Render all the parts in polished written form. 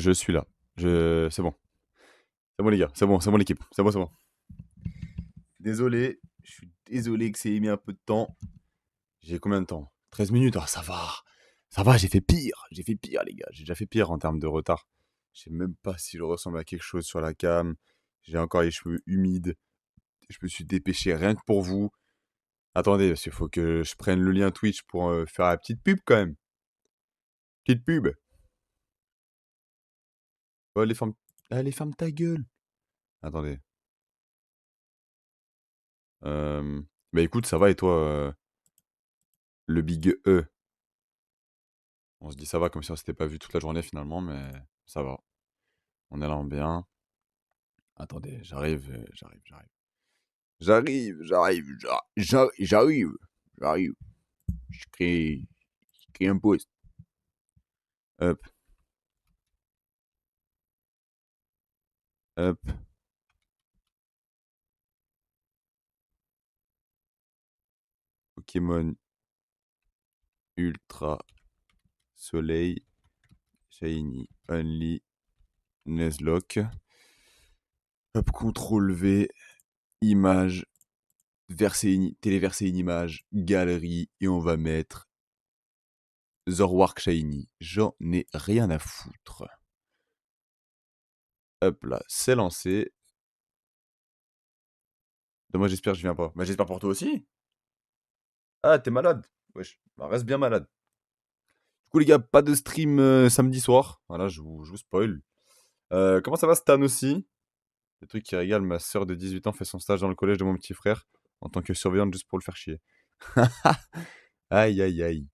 Je suis là. C'est bon. C'est bon, les gars. C'est bon, l'équipe. C'est bon. Désolé. Je suis désolé que ça ait mis un peu de temps. J'ai combien de temps? 13 minutes. Ah, ça va. Ça va, j'ai fait pire. J'ai fait pire, les gars. J'ai déjà fait pire en termes de retard. Je sais même pas si je ressemble à quelque chose sur la cam. J'ai encore les cheveux humides. Je me suis dépêché rien que pour vous. Attendez, parce qu'il faut que je prenne le lien Twitch pour faire la petite pub quand même. Petite pub. Oh, les femmes. Allez, ferme ta gueule. Attendez. Bah écoute, ça va et toi, le big E? On se dit ça va comme si on s'était pas vu toute la journée finalement, mais ça va. On est là en bien. Attendez, j'arrive. J'arrive. Je crée un post. Hop, hop. Pokémon Ultra Soleil Shiny Only Nuzlocke. Hop, CTRL V, image, téléverser une image, galerie, et on va mettre Zorwark Shiny. J'en ai rien à foutre. Hop là, c'est lancé. Moi, j'espère que je viens pas. Bah, j'espère pour toi aussi. Ah, t'es malade. Wesh, bah, reste bien malade. Du coup, les gars, pas de stream samedi soir. Voilà, je vous spoil. Comment ça va, Stan aussi? Le truc qui régale, ma soeur de 18 ans fait son stage dans le collège de mon petit frère en tant que surveillante juste pour le faire chier. Aïe, aïe, aïe.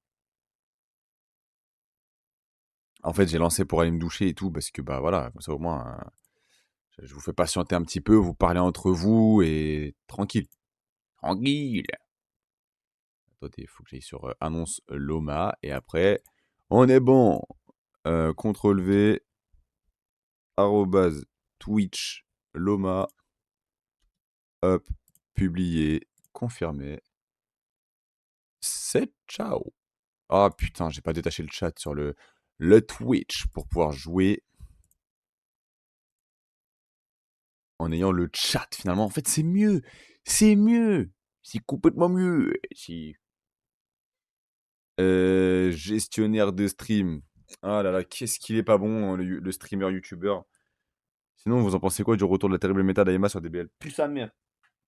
En fait, j'ai lancé pour aller me doucher et tout parce que, bah voilà, comme ça au moins, je vous fais patienter un petit peu, vous parlez entre vous et tranquille. Tranquille. Attendez, il faut que j'aille sur annonce Loma et après, on est bon. CTRL V, arrobase Twitch, Loma, hop, publier, confirmer. C'est ciao. Ah putain, j'ai pas détaché le chat sur le Twitch pour pouvoir jouer en ayant le chat finalement. En fait, c'est mieux. C'est mieux. C'est complètement mieux. Gestionnaire de stream. Ah là là, qu'est-ce qu'il est pas bon, hein, le streamer YouTuber. Sinon, vous en pensez quoi du retour de la terrible méta d'Aema sur DBL? Plus sa mère.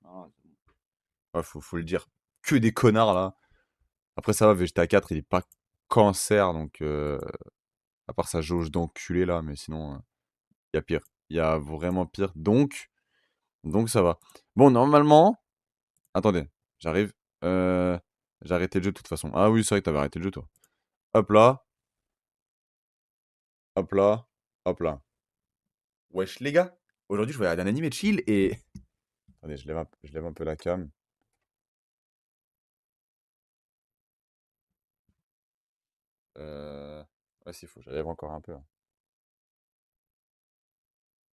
Ah, ouais, faut le dire. Que des connards là. Après, ça va, Vegeta 4, il est pas cancer, donc à part sa jauge d'enculé là, mais sinon, il y a pire. Il y a vraiment pire. Donc ça va. Bon, normalement. Attendez, j'arrive. Euh, J'ai arrêté le jeu de toute façon. Ah oui, c'est vrai que t'avais arrêté le jeu, toi. Hop là, hop là, hop là. Wesh, les gars. Aujourd'hui, je vais regarder un animé chill et. Attendez, je lève un peu la cam. Ouais, s'il faut, je la lève encore un peu, hein.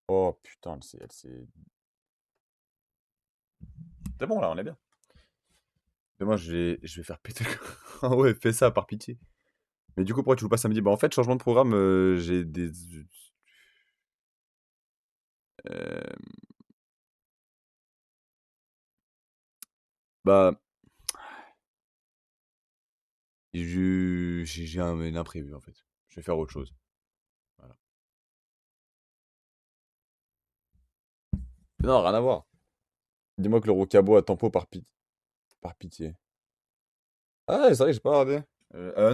Oh putain, elle s'est. C'est bon, là, on est bien. Demain, je vais faire péter. Ah ouais, fais ça, par pitié. Mais du coup, pourquoi tu joues pas samedi? Bah, en fait, changement de programme, j'ai des. Euh, Bah, j'ai un imprévu, en fait. Je vais faire autre chose. Voilà. Non, rien à voir. Dis-moi que le Rocabo a tempo par pitié. Ah, c'est vrai que j'ai pas regardé.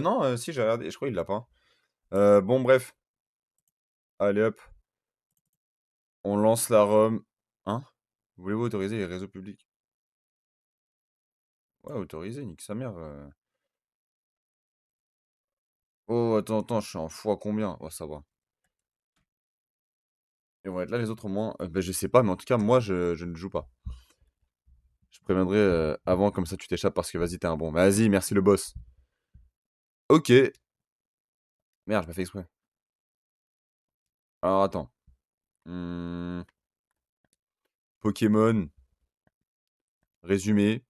Non, si, j'ai regardé, je crois qu'il l'a pas. Bon, bref. Allez hop, on lance la ROM. Hein? Voulez-vous autoriser les réseaux publics? Ouais, autoriser, nique sa mère. Oh, attends, je suis en fois combien? Oh, ça va. Ils vont être là les autres au moins. Bah, je sais pas, mais en tout cas, moi, je ne joue pas. Je préviendrai avant, comme ça tu t'échappes parce que vas-y, t'es un bon. Vas-y, merci le boss. Ok. Merde, j'ai pas fait exprès. Alors, attends. Hmm, Pokémon, résumé.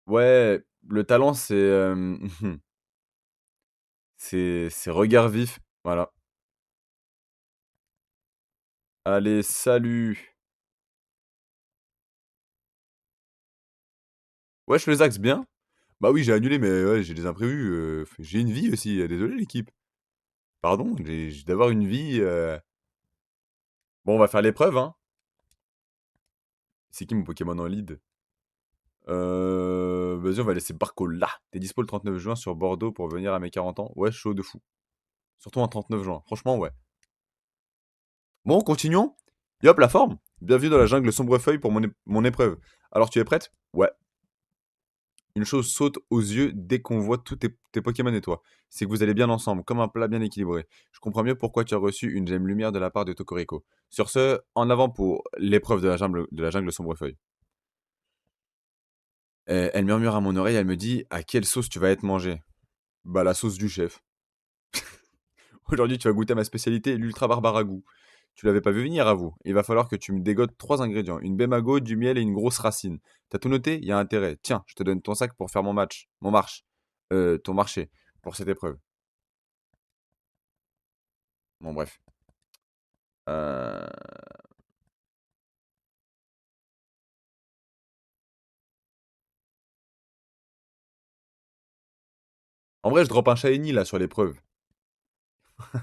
Ouais, le talent, c'est. C'est regard vif. Voilà. Allez, salut. Wesh, le Zax, bien? Bah oui, j'ai annulé, mais ouais, j'ai des imprévus. J'ai une vie aussi. Désolé, l'équipe. Pardon, j'ai d'avoir une vie. Bon, on va faire l'épreuve, hein. C'est qui mon Pokémon en lead? Vas-y, on va laisser Barco là. T'es dispo le 39 juin sur Bordeaux pour venir à mes 40 ans? Ouais, chaud de fou. Surtout un 39 juin. Franchement, ouais. Bon, continuons. Et hop, la forme. Bienvenue dans la jungle Sombrefeuille pour mon épreuve. Alors, tu es prête? Ouais. Une chose saute aux yeux dès qu'on voit tous tes Pokémon et toi. C'est que vous allez bien ensemble, comme un plat bien équilibré. Je comprends mieux pourquoi tu as reçu une gemme lumière de la part de Tokoriko. Sur ce, en avant pour l'épreuve de la jungle Sombrefeuille. Elle murmure à mon oreille, elle me dit: «À quelle sauce tu vas être mangé?» Bah, la sauce du chef. Aujourd'hui, tu vas goûter à ma spécialité, l'ultra barbare à goût. Tu l'avais pas vu venir, à vous. Il va falloir que tu me dégotes 3 ingrédients, une bémago, du miel et une grosse racine. T'as tout noté? Il y a intérêt. Tiens, je te donne ton sac pour faire ton marché, pour cette épreuve. Bon, bref. Euh, En vrai, je drop un shiny là sur l'épreuve.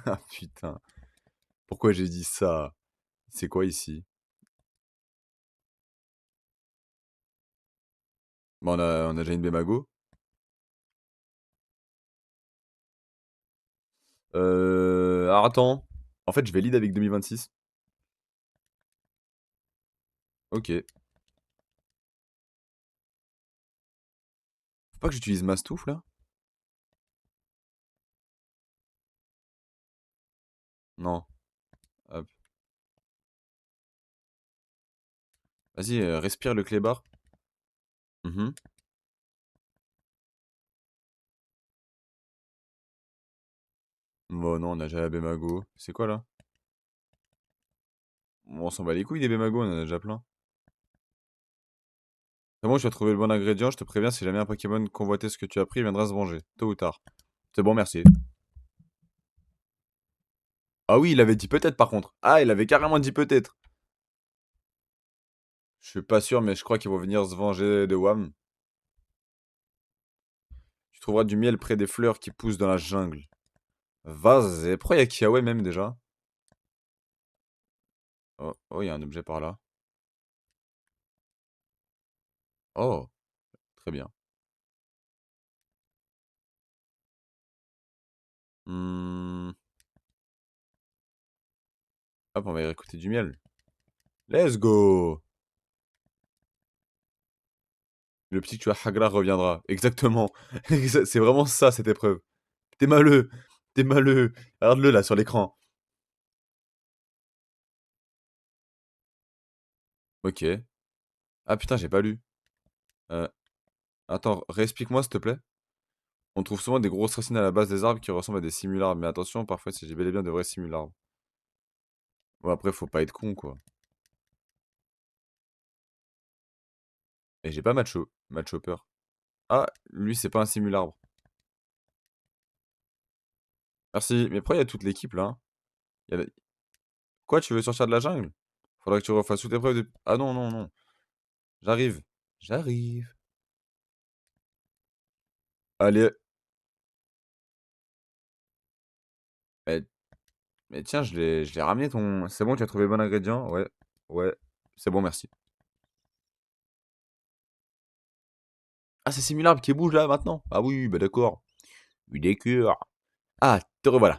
Ah putain, pourquoi j'ai dit ça? C'est quoi ici? Bon, on a déjà une bémago. Alors attends. En fait, je vais lead avec 2026. Ok. Faut pas que j'utilise Mastouf là? Non. Hop. Vas-y, respire le clébard. Mhm. Bon, non, on a déjà la Bémago. C'est quoi là? Bon, on s'en bat les couilles des Bémago, on en a déjà plein. C'est bon, tu as trouvé le bon ingrédient, je te préviens, si jamais un Pokémon convoité ce que tu as pris, il viendra se venger, tôt ou tard. C'est bon, merci. Ah oui, il avait dit peut-être par contre. Ah, il avait carrément dit peut-être. Je suis pas sûr, mais je crois qu'ils vont venir se venger de Wam. Tu trouveras du miel près des fleurs qui poussent dans la jungle. Vas-y. Pourquoi il y a Kiawe même déjà? Oh, oh, il y a un objet par là. Oh, très bien. Hmm. Hop, on va y récolter du miel. Let's go! Le petit que tu as Hagra reviendra. Exactement. C'est vraiment ça, cette épreuve. T'es maleux. T'es maleux. Regarde-le là sur l'écran. Ok. Ah putain, j'ai pas lu. Euh, Attends, réexplique-moi s'il te plaît. On trouve souvent des grosses racines à la base des arbres qui ressemblent à des simularbres. Mais attention, parfois c'est bel et bien de vrais simularbres. Bon, après, faut pas être con, quoi. Et j'ai pas Matchhopper. Ah, lui, c'est pas un simularbre. Merci. Mais pourquoi il y a toute l'équipe là? Il y a la- Quoi, tu veux sortir de la jungle? Faudra que tu refasses toutes tes preuves de... Ah non, non, non. J'arrive. J'arrive. Allez. Mais, mais tiens, je l'ai ramené ton... C'est bon, tu as trouvé le bon ingrédient? Ouais. Ouais. C'est bon, merci. Ah, c'est Simularbre qui bouge là maintenant? Ah oui, bah d'accord. Oui, d'accord. Ah, te revoilà.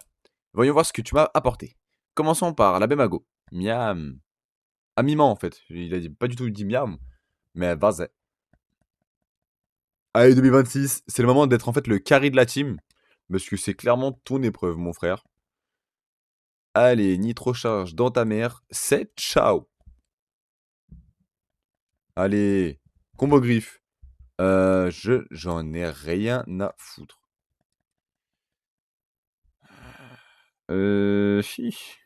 Voyons voir ce que tu m'as apporté. Commençons par la Bémago. Miam. Ah, Mimant en fait. Il a pas du tout dit miam. Mais vas-y. Allez, 2026, c'est le moment d'être en fait le carry de la team. Parce que c'est clairement ton épreuve, mon frère. Allez, nitro charge dans ta mère. C'est ciao. Allez, combo griffe. J'en ai rien à foutre. Chiche.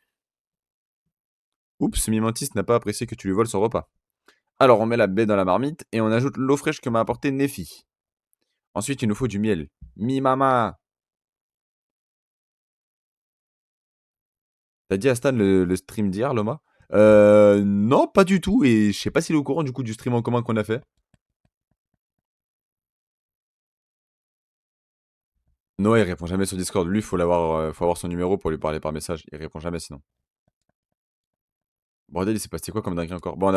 Oups, Mimantis n'a pas apprécié que tu lui voles son repas. Alors, on met la baie dans la marmite et on ajoute l'eau fraîche que m'a apporté Nefi. Ensuite, il nous faut du miel. Mi mama. T'as dit à Stan le stream d'hier, Loma? Non, pas du tout. Et je sais pas s'il est au courant du coup du stream en commun qu'on a fait. Noah, il répond jamais sur Discord. Lui, faut avoir son numéro pour lui parler par message. Il répond jamais sinon. Bordel, il s'est passé quoi comme dingue encore? Bon,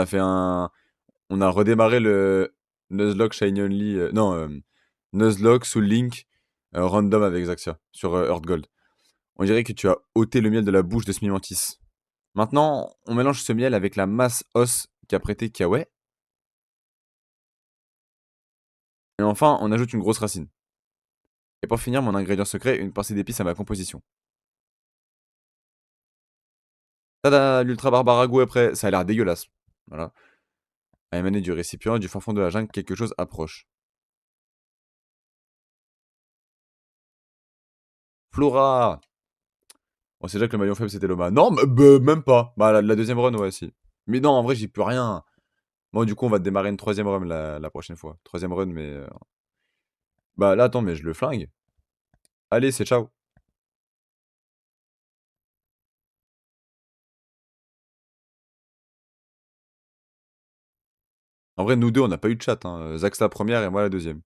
on a redémarré le Nuzlocke Shiny Only. Non, Nuzlocke sous Link random avec Zaxia sur Earth Gold. On dirait que tu as ôté le miel de la bouche de Smimantis. Maintenant, on mélange ce miel avec la masse os qu'a prêté Kawaii. Et enfin, on ajoute une grosse racine. Et pour finir, mon ingrédient secret, une pincée d'épices à ma composition. Tada, l'ultra barbare ragoût est prêt. Ça a l'air dégueulasse. Voilà. À émaner du récipient et du fin fond de la jungle, quelque chose approche. Flora. On sait déjà que le maillon faible c'était Loma. Non, même pas. Bah, la deuxième run, ouais, si. Mais non, en vrai, j'y peux rien. Bon, du coup, on va démarrer une troisième run la prochaine fois. Troisième run, mais. Bah, là, attends, mais je le flingue. Allez, c'est ciao. En vrai, nous deux, on n'a pas eu de chat. Hein. Zax la première et moi la deuxième.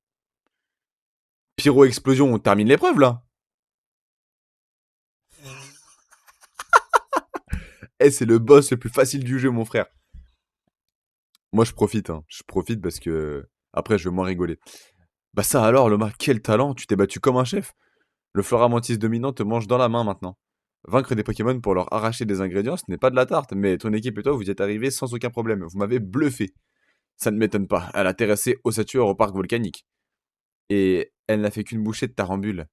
Pyro explosion, on termine l'épreuve là. Eh, c'est le boss le plus facile du jeu, mon frère. Moi, je profite. Hein. Je profite parce que. Après, je vais moins rigoler. Bah, ça alors, Loma, quel talent. Tu t'es battu comme un chef. Le Floramantis dominant te mange dans la main maintenant. Vaincre des Pokémon pour leur arracher des ingrédients, ce n'est pas de la tarte, mais ton équipe et toi, vous y êtes arrivés sans aucun problème. Vous m'avez bluffé. Ça ne m'étonne pas. Elle a terrassé Ossature au parc volcanique. Et elle n'a fait qu'une bouchée de tarambule.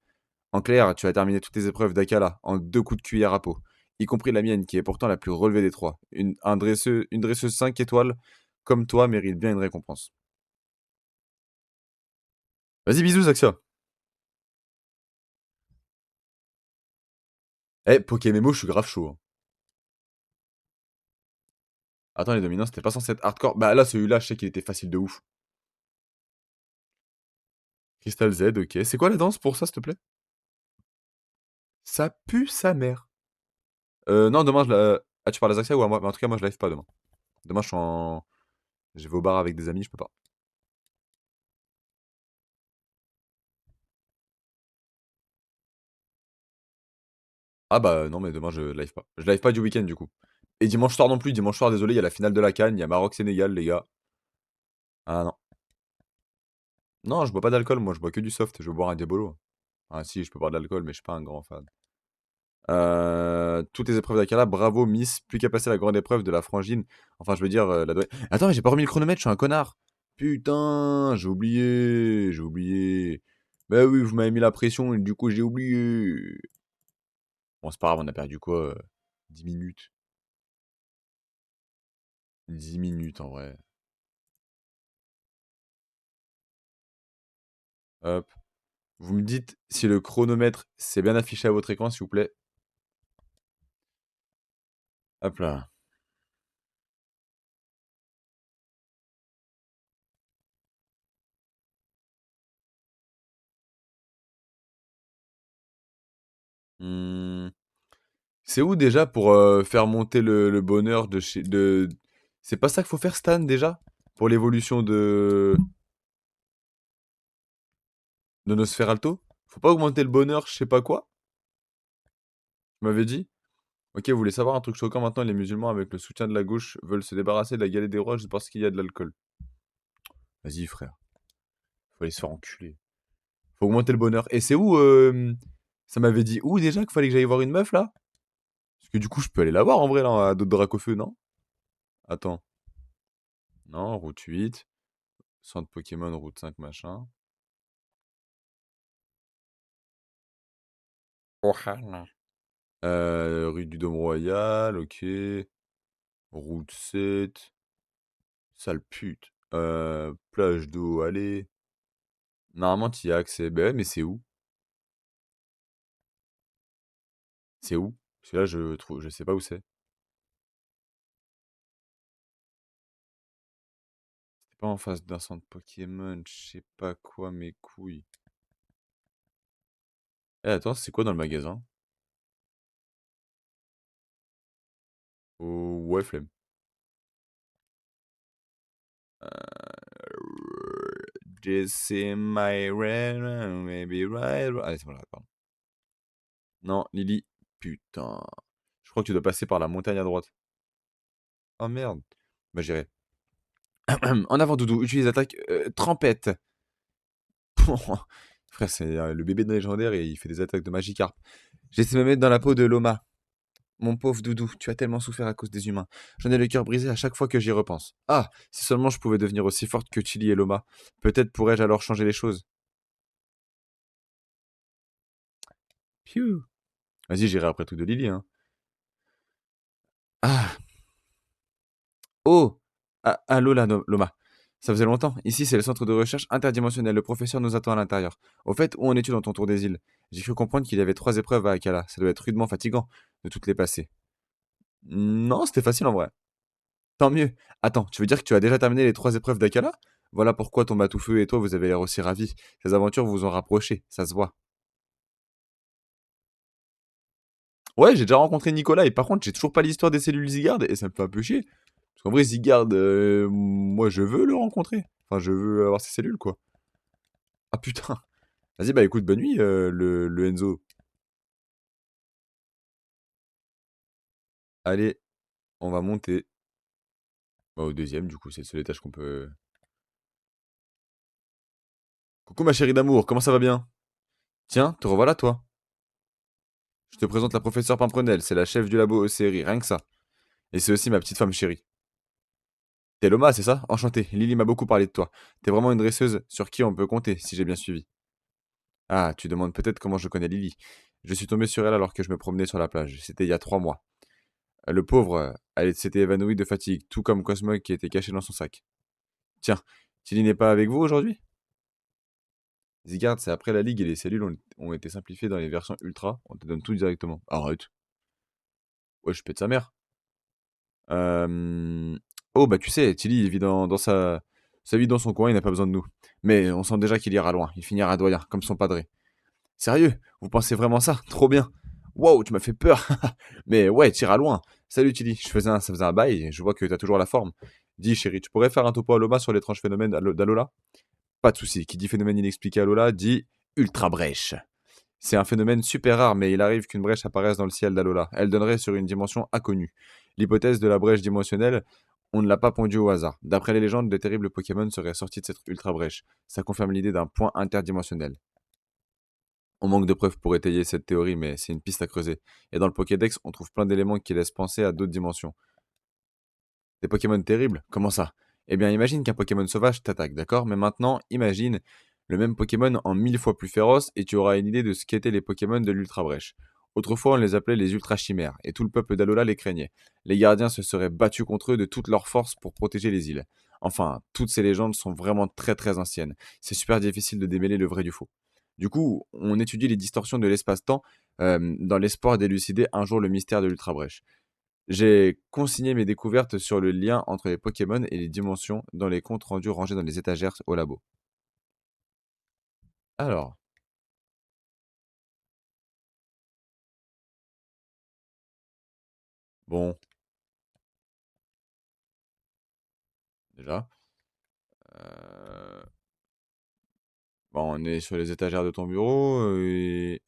En clair, tu as terminé toutes tes épreuves d'Akala en 2 coups de cuillère à peau, y compris la mienne, qui est pourtant la plus relevée des trois. Une dresseuse 5 étoiles, comme toi, mérite bien une récompense. Vas-y, bisous, Axia. Eh, Pokémon, je suis grave chaud. Hein. Attends, les dominants, c'était pas censé être hardcore. Bah là, celui-là, je sais qu'il était facile de ouf. Crystal Z, ok. C'est quoi la danse pour ça, s'il te plaît? Ça pue sa mère. Non, demain, Ah, tu parles à Axia ou à moi? Mais en tout cas, moi, je live pas demain. Demain, je vais au bar avec des amis, je peux pas. Ah bah non, mais demain, je live pas. Je live pas du week-end, du coup. Et dimanche soir non plus. Dimanche soir, désolé, il y a la finale de la CAN. Il y a Maroc-Sénégal, les gars. Ah non. Non, je bois pas d'alcool, moi, je bois que du soft. Je vais boire un Diabolo. Ah si, je peux boire de l'alcool, mais je suis pas un grand fan. Toutes les épreuves d'Akala, bravo Miss, plus qu'à passer la grande épreuve de la frangine. Enfin, je veux dire, la douane. Attends, mais j'ai pas remis le chronomètre, je suis un connard. Putain, j'ai oublié. Bah oui, vous m'avez mis la pression et du coup, j'ai oublié. Bon, c'est pas grave, on a perdu quoi 10 minutes. 10 minutes en vrai. Hop. Vous me dites si le chronomètre s'est bien affiché à votre écran, s'il vous plaît. Hop là. Hmm. C'est où déjà pour faire monter le bonheur de chez... De... C'est pas ça qu'il faut faire, Stan, déjà? Pour l'évolution de Nosferalto? Faut pas augmenter le bonheur, je sais pas quoi? Tu m'avais dit? Ok, vous voulez savoir un truc choquant maintenant? Les musulmans, avec le soutien de la gauche, veulent se débarrasser de la galette des rois juste parce qu'il y a de l'alcool. Vas-y, frère. Faut aller se faire enculer. Faut augmenter le bonheur. Et c'est où ça m'avait dit où déjà qu'il fallait que j'aille voir une meuf, là? Parce que du coup, je peux aller la voir, en vrai, là, à d'autres drac au feu, non? Attends. Non, route 8. Centre Pokémon, route 5, machin. Ohana. Rue du Dôme Royal, ok. Route 7. Sale pute. Plage d'eau, allez. Normalement, tu y as accès. Ben ouais, mais c'est où? C'est où? Parce que là, je sais pas où c'est. C'est pas en face d'un centre Pokémon, je sais pas quoi, mes couilles. Eh, attends, c'est quoi dans le magasin? Oh, ouais, flemme. This is my red, maybe right. Allez, c'est bon, j'arrête, pardon. Non, Lily. Putain. Je crois que tu dois passer par la montagne à droite. Oh merde. Bah, j'irai. En avant, Doudou. Utilise l'attaque trempette. Frère, c'est le bébé de légendaire et il fait des attaques de Magikarp. J'essaie de me mettre dans la peau de Loma. Mon pauvre Doudou, tu as tellement souffert à cause des humains. J'en ai le cœur brisé à chaque fois que j'y repense. Ah, si seulement je pouvais devenir aussi forte que Chili et Loma. Peut-être pourrais-je alors changer les choses. Piou. Vas-y, j'irai après tout de Lily, hein. Ah, oh ah, allô là, Loma. Ça faisait longtemps. Ici, c'est le centre de recherche interdimensionnel. Le professeur nous attend à l'intérieur. Au fait, où en es-tu dans ton tour des îles? J'ai cru comprendre qu'il y avait 3 épreuves à Akala. Ça doit être rudement fatigant de toutes les passer. Non, c'était facile en vrai. Tant mieux. Attends, tu veux dire que tu as déjà terminé les 3 épreuves d'Akala? Voilà pourquoi ton Batoufeu et toi, vous avez l'air aussi ravis. Ces aventures vous ont rapprochés, ça se voit. Ouais, j'ai déjà rencontré Nicolas et par contre, j'ai toujours pas l'histoire des cellules Zygarde et ça me fait un peu chier. Parce qu'en vrai, Zygarde, moi je veux le rencontrer. Enfin, je veux avoir ses cellules, quoi. Ah putain. Vas-y, bah écoute, bonne nuit, le Enzo. Allez, on va monter. Bah, au deuxième, du coup, c'est le seul étage qu'on peut. Coucou ma chérie d'amour, comment ça va bien? Tiens, te revoilà toi. Je te présente la professeure Pimprenel, c'est la chef du labo série, rien que ça. Et c'est aussi ma petite femme chérie. T'es Loma, c'est ça? Enchanté, Lily m'a beaucoup parlé de toi. T'es vraiment une dresseuse sur qui on peut compter, si j'ai bien suivi. Ah, tu demandes peut-être comment je connais Lily. Je suis tombé sur elle alors que je me promenais sur la plage. C'était il y a 3 mois. Le pauvre, elle s'était évanouie de fatigue, tout comme Cosmo qui était caché dans son sac. Tiens, Tilly n'est pas avec vous aujourd'hui? Zygarde, c'est après la ligue et les cellules ont été simplifiées dans les versions ultra. On te donne tout directement. Arrête. Ouais, je pète sa mère. Euh, Oh, bah tu sais, Tilly, il vit dans sa vie dans son coin, il n'a pas besoin de nous. Mais on sent déjà qu'il ira loin. Il finira doyen, comme son padré. Sérieux? Vous pensez vraiment ça? Trop bien. Wow, tu m'as fait peur. Mais ouais, t'iras loin. Salut Tilly, ça faisait un bail et je vois que t'as toujours la forme. Dis chérie, tu pourrais faire un topo à Loma sur l'étrange phénomène d'Alola? Pas de souci. Qui dit phénomène inexpliqué à Lola dit ultra brèche. C'est un phénomène super rare, mais il arrive qu'une brèche apparaisse dans le ciel d'Alola. Elle donnerait sur une dimension inconnue. L'hypothèse de la brèche dimensionnelle, on ne l'a pas pondue au hasard. D'après les légendes, de terribles Pokémon seraient sortis de cette ultra brèche. Ça confirme l'idée d'un point interdimensionnel. On manque de preuves pour étayer cette théorie, mais c'est une piste à creuser. Et dans le Pokédex, on trouve plein d'éléments qui laissent penser à d'autres dimensions. Des Pokémon terribles? Comment ça? Eh bien, imagine qu'un Pokémon sauvage t'attaque, d'accord? Mais maintenant, imagine le même Pokémon en 1000 fois plus féroce et tu auras une idée de ce qu'étaient les Pokémon de l'Ultra Brèche. Autrefois, on les appelait les Ultra Chimères et tout le peuple d'Alola les craignait. Les gardiens se seraient battus contre eux de toute leur force pour protéger les îles. Enfin, toutes ces légendes sont vraiment très très anciennes. C'est super difficile de démêler le vrai du faux. Du coup, on étudie les distorsions de l'espace-temps dans l'espoir d'élucider un jour le mystère de l'Ultra Brèche. J'ai consigné mes découvertes sur le lien entre les Pokémon et les dimensions dans les comptes rendus rangés dans les étagères au labo. Alors, bon, déjà, euh, bon, on est sur les étagères de ton bureau et...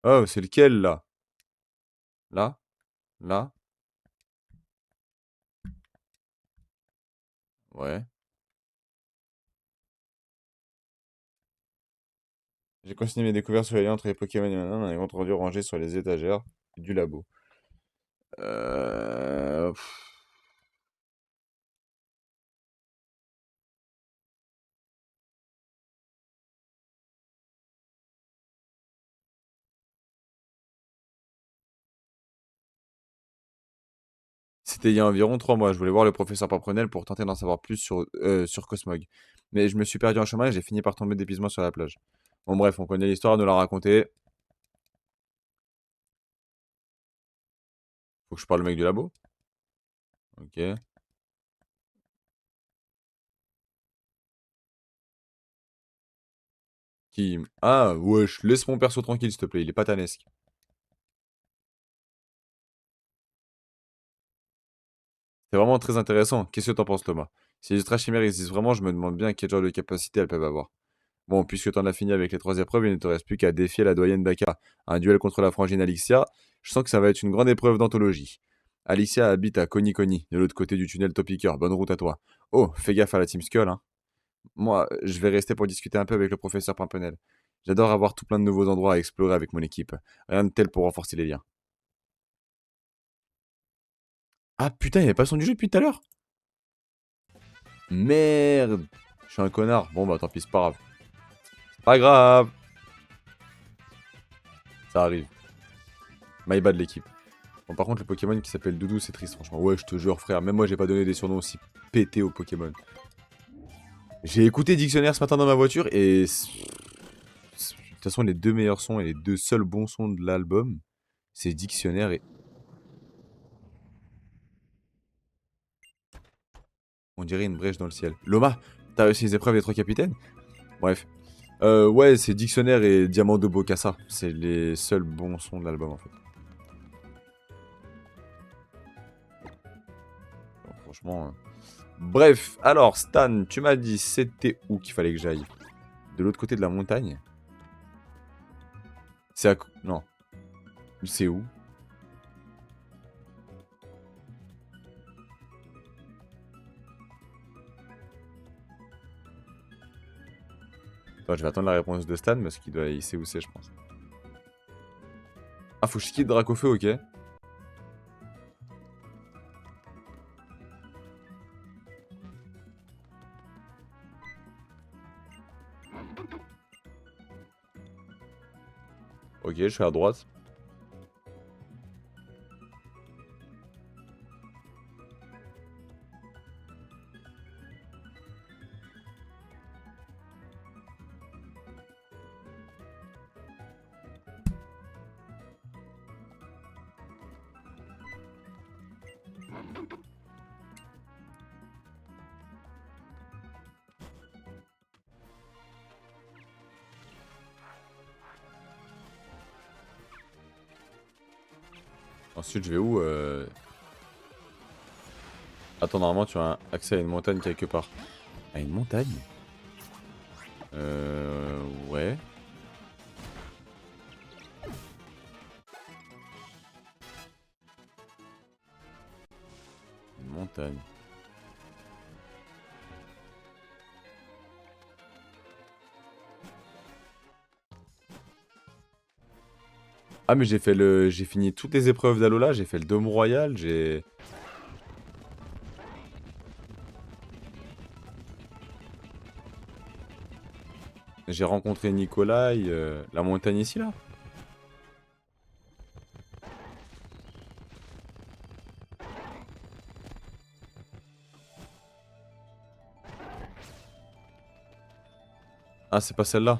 Oh, c'est lequel là? Là? Là? Ouais. J'ai consigné mes découvertes sur les liens entre les Pokémon et nanana dans les comptes rendus rangés sur les étagères du labo. Pff, C'était il y a environ 3 mois. Je voulais voir le professeur Paprenel pour tenter d'en savoir plus sur Cosmog. Mais je me suis perdu en chemin et j'ai fini par tomber d'épuisement sur la plage. Bon bref, on connaît l'histoire, nous l'a raconté. Faut que je parle au mec du labo? Ok. Qui... Ah, wesh, laisse mon perso tranquille, s'il te plaît, il est patanesque. C'est vraiment très intéressant. Qu'est-ce que t'en penses, Thomas? Si les ultra chimères existent vraiment, je me demande bien quel genre de capacité elles peuvent avoir. Bon, puisque t'en as fini avec les 3 épreuves, il ne te reste plus qu'à défier la doyenne Daka. Un duel contre la frangine Alixia. Je sens que ça va être une grande épreuve d'anthologie. Alicia habite à Koni Koni, de l'autre côté du tunnel Topiker. Bonne route à toi. Oh, fais gaffe à la Team Skull, hein. Moi, je vais rester pour discuter un peu avec le professeur Pimprenel. J'adore avoir tout plein de nouveaux endroits à explorer avec mon équipe. Rien de tel pour renforcer les liens. Ah putain, il n'y avait pas son du jeu depuis tout à l'heure. Merde. Je suis un connard. Bon bah tant pis, c'est pas grave. Pas grave. Ça arrive. My bad l'équipe. Bon par contre le Pokémon qui s'appelle Doudou c'est triste franchement. Ouais je te jure frère, même moi j'ai pas donné des surnoms aussi pétés aux Pokémon. J'ai écouté Dictionnaire ce matin dans ma voiture et... De toute façon les deux meilleurs sons et les deux seuls bons sons de l'album, c'est Dictionnaire et... On dirait une brèche dans le ciel. Loma, t'as réussi les épreuves des 3 capitaines? Bref. Ouais, c'est Dictionnaire et Diamant de Bokassa. C'est les seuls bons sons de l'album en fait. Donc, franchement. Bref, alors Stan, tu m'as dit c'était où qu'il fallait que j'aille? De l'autre côté de la montagne? C'est à... Non. C'est où? Attends, je vais attendre la réponse de Stan parce il sait où c'est, je pense. Ah, faut que je quitte Dracofeu, ok. Ok, je suis à droite. Ensuite, je vais où Attends, normalement, tu as accès à une montagne quelque part. À une montagne? Ouais. Une montagne. Ah, mais j'ai fini toutes les épreuves d'Alola. J'ai fait le Dôme Royal. J'ai rencontré Nikolai. La montagne ici, là. Ah, c'est pas celle-là.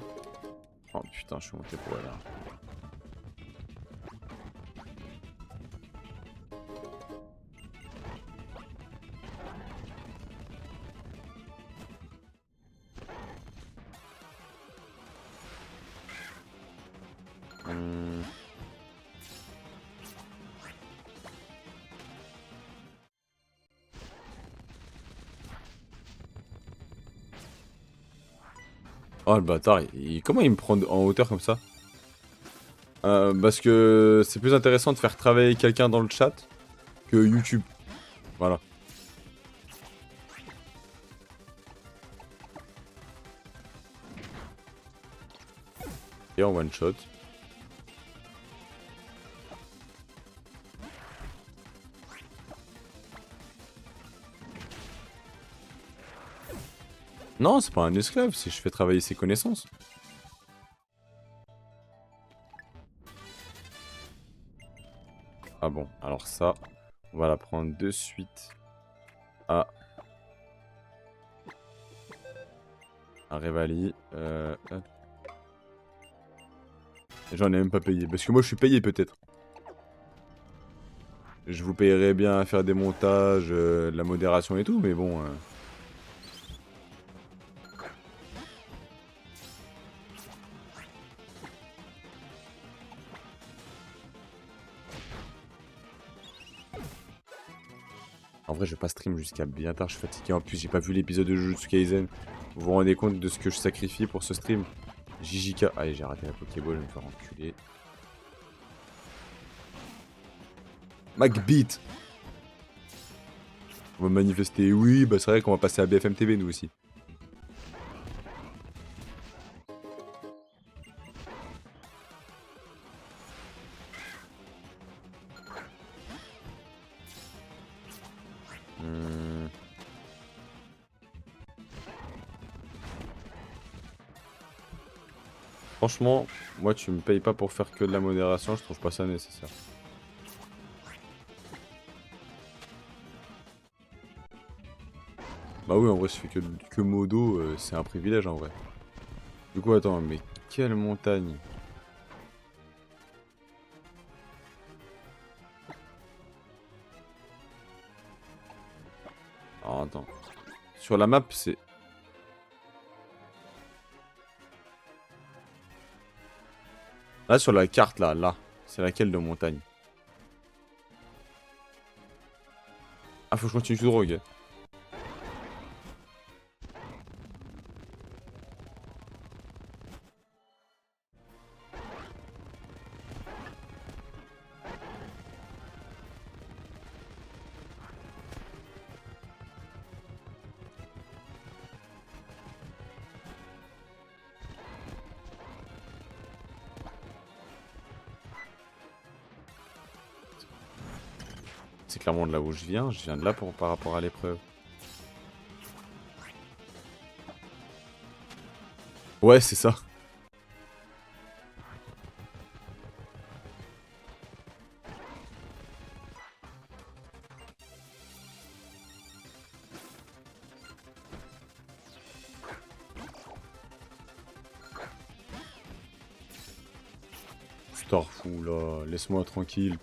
Oh putain, je suis monté pour elle. Hmm. Oh le bâtard, comment il me prend en hauteur comme ça? Parce que c'est plus intéressant de faire travailler quelqu'un dans le chat que YouTube. Voilà. Et en one shot. Non, c'est pas un esclave, c'est je fais travailler ses connaissances. Ah bon, alors ça, on va la prendre de suite à, à Revali. Hop. J'en ai même pas payé, parce que moi je suis payé peut-être. Je vous payerais bien à faire des montages, de la modération et tout, mais bon... En vrai, je vais pas stream jusqu'à bien tard, je suis fatigué. En plus, j'ai pas vu l'épisode de Jujutsu Kaisen. Vous vous rendez compte de ce que je sacrifie pour ce stream? JJK. Allez, j'ai raté la Pokéball, je vais me faire enculer. McBeat. On va manifester. Oui, bah c'est vrai qu'on va passer à BFM TV, nous aussi. Franchement, moi tu me payes pas pour faire que de la modération, je trouve pas ça nécessaire. Bah oui, en vrai, je fais que modo, c'est un privilège en vrai. Du coup, attends, mais quelle montagne? Alors, attends. Sur la map, c'est... Là, sur la carte, là. C'est laquelle de montagne? Ah, faut que je continue tout droit, ok. C'est clairement de là où je viens de là par rapport à l'épreuve. Ouais, c'est ça. Starfou, là, laisse-moi tranquille.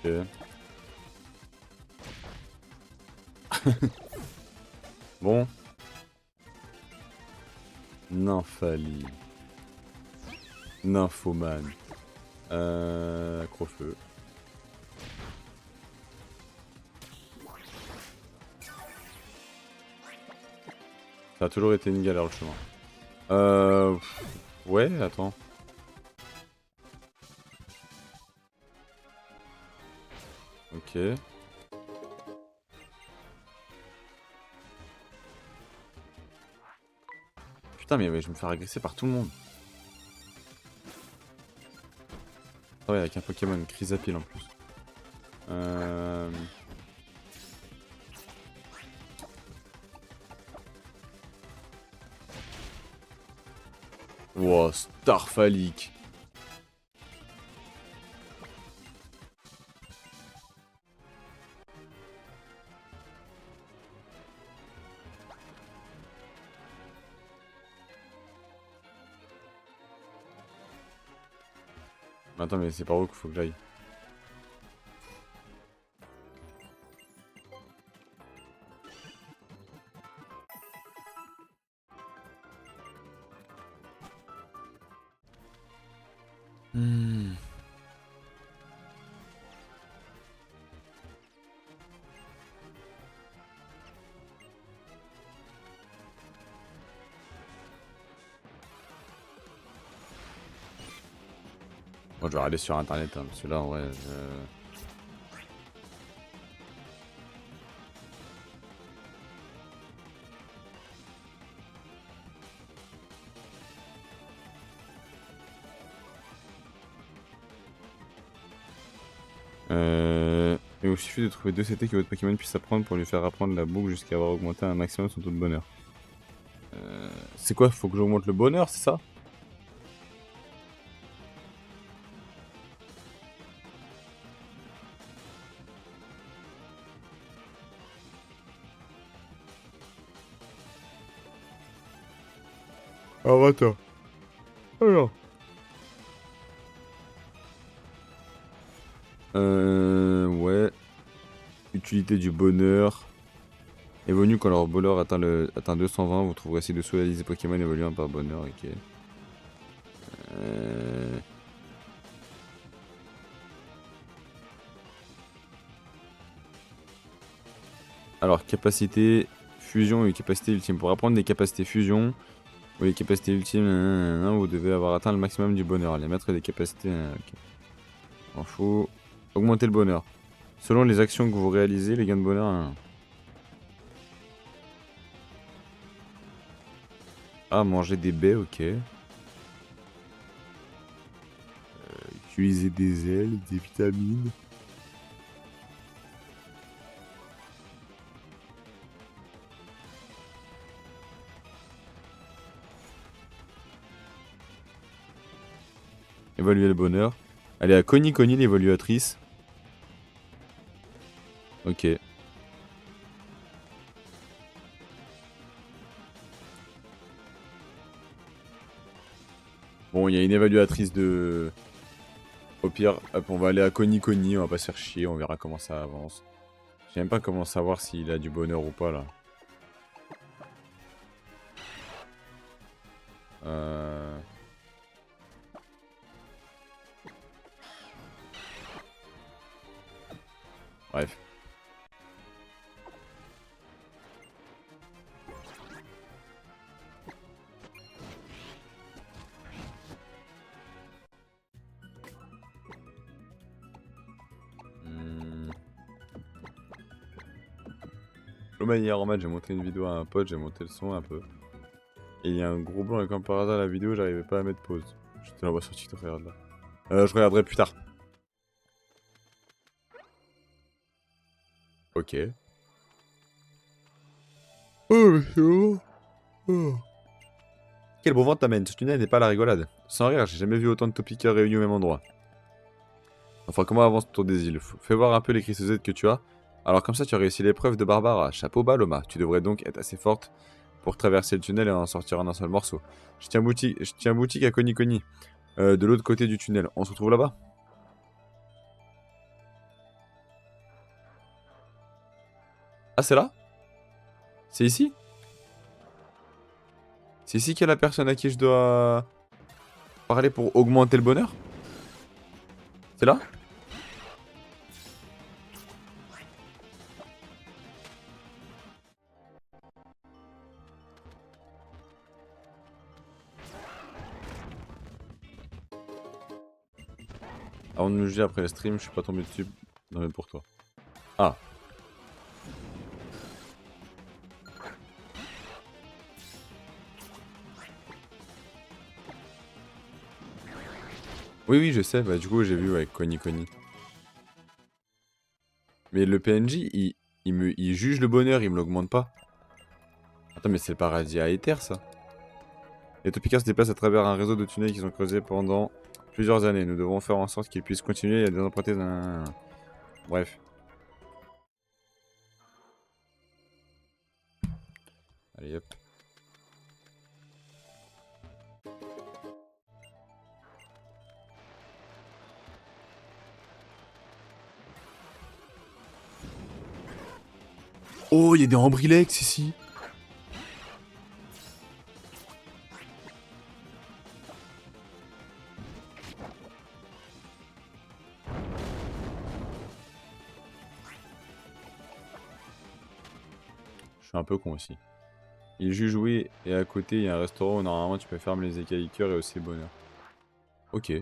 Ok. Bon. Nymphalie. Nymphomane. Crofeu. Ça a toujours été une galère le chemin. Ouais, attends. Ok. Putain, mais ouais, je vais me faire agresser par tout le monde. Ah ouais, avec un Pokémon Chrysapile en plus. Wow, Starfalique. Attends, mais c'est par où qu'il faut que j'aille? Moi, je vais aller sur internet, hein, parce que là, en vrai, il vous suffit de trouver 2 CT que votre Pokémon puisse apprendre pour lui faire apprendre la boucle jusqu'à avoir augmenté un maximum son taux de bonheur. C'est quoi? Faut que j'augmente le bonheur, c'est ça? Alors, attends. Alors. Ouais. Utilité du bonheur. Évolue quand leur bonheur atteint 220, vous trouverez ci-dessous la liste des Pokémon évoluant par bonheur, ok. Alors, capacité fusion et capacité ultime. Pour apprendre des capacités fusion ou les capacités ultimes, vous devez avoir atteint le maximum du bonheur. Les maîtres des capacités. Ok. M'en fout. Augmenter le bonheur. Selon les actions que vous réalisez, les gains de bonheur. Ah, manger des baies, ok. Utiliser des ailes, des vitamines. Évaluer le bonheur. Elle est à Conny Conny, l'évaluatrice. Ok. Bon, il y a une évaluatrice de... Au pire, hop, on va aller à Conny Conny, on va pas se faire chier, on verra comment ça avance. Je sais même pas comment savoir s'il a du bonheur ou pas, là. Bref. Hier en match, j'ai montré une vidéo à un pote, j'ai monté le son un peu. Et il y a un gros blanc et comme par hasard la vidéo, j'arrivais pas à mettre pause. Je te l'envoie sur TikTok, regarde là. Je regarderai plus tard. Ok. Oh, mais c'est bon. Oh. Quel beau vent t'amène, ce tunnel n'est pas la rigolade. Sans rire, j'ai jamais vu autant de topiqueurs réunis au même endroit. Enfin, comment avance ton des îles? Fais voir un peu les crisses que tu as. Alors comme ça, tu as réussi l'épreuve de Barbara. Chapeau bas, Loma. Tu devrais donc être assez forte pour traverser le tunnel et en sortir en un seul morceau. Je tiens boutique à Conny Conny. De l'autre côté du tunnel. On se retrouve là-bas? Ah, c'est là? C'est ici? C'est ici qu'il y a la personne à qui je dois parler pour augmenter le bonheur? C'est là? Avant de me juger après le stream, je suis pas tombé dessus. Non mais pour toi. Ah. Oui, oui, je sais. Bah du coup, j'ai vu avec Conny Conny. Mais le PNJ, il juge le bonheur, il me l'augmente pas. Attends, mais c'est le paradis à Ether, ça. Les Topicaires se déplacent à travers un réseau de tunnels qu'ils ont creusés pendant plusieurs années. Nous devons faire en sorte qu'ils puissent continuer à désemprunter d'un... Bref. Allez, hop. Oh, il y a des Ambrilex ici. Je suis un peu con aussi. Il juge oui, et à côté, il y a un restaurant où normalement tu peux fermer les écailliqueurs et aussi le bonheur. Ok.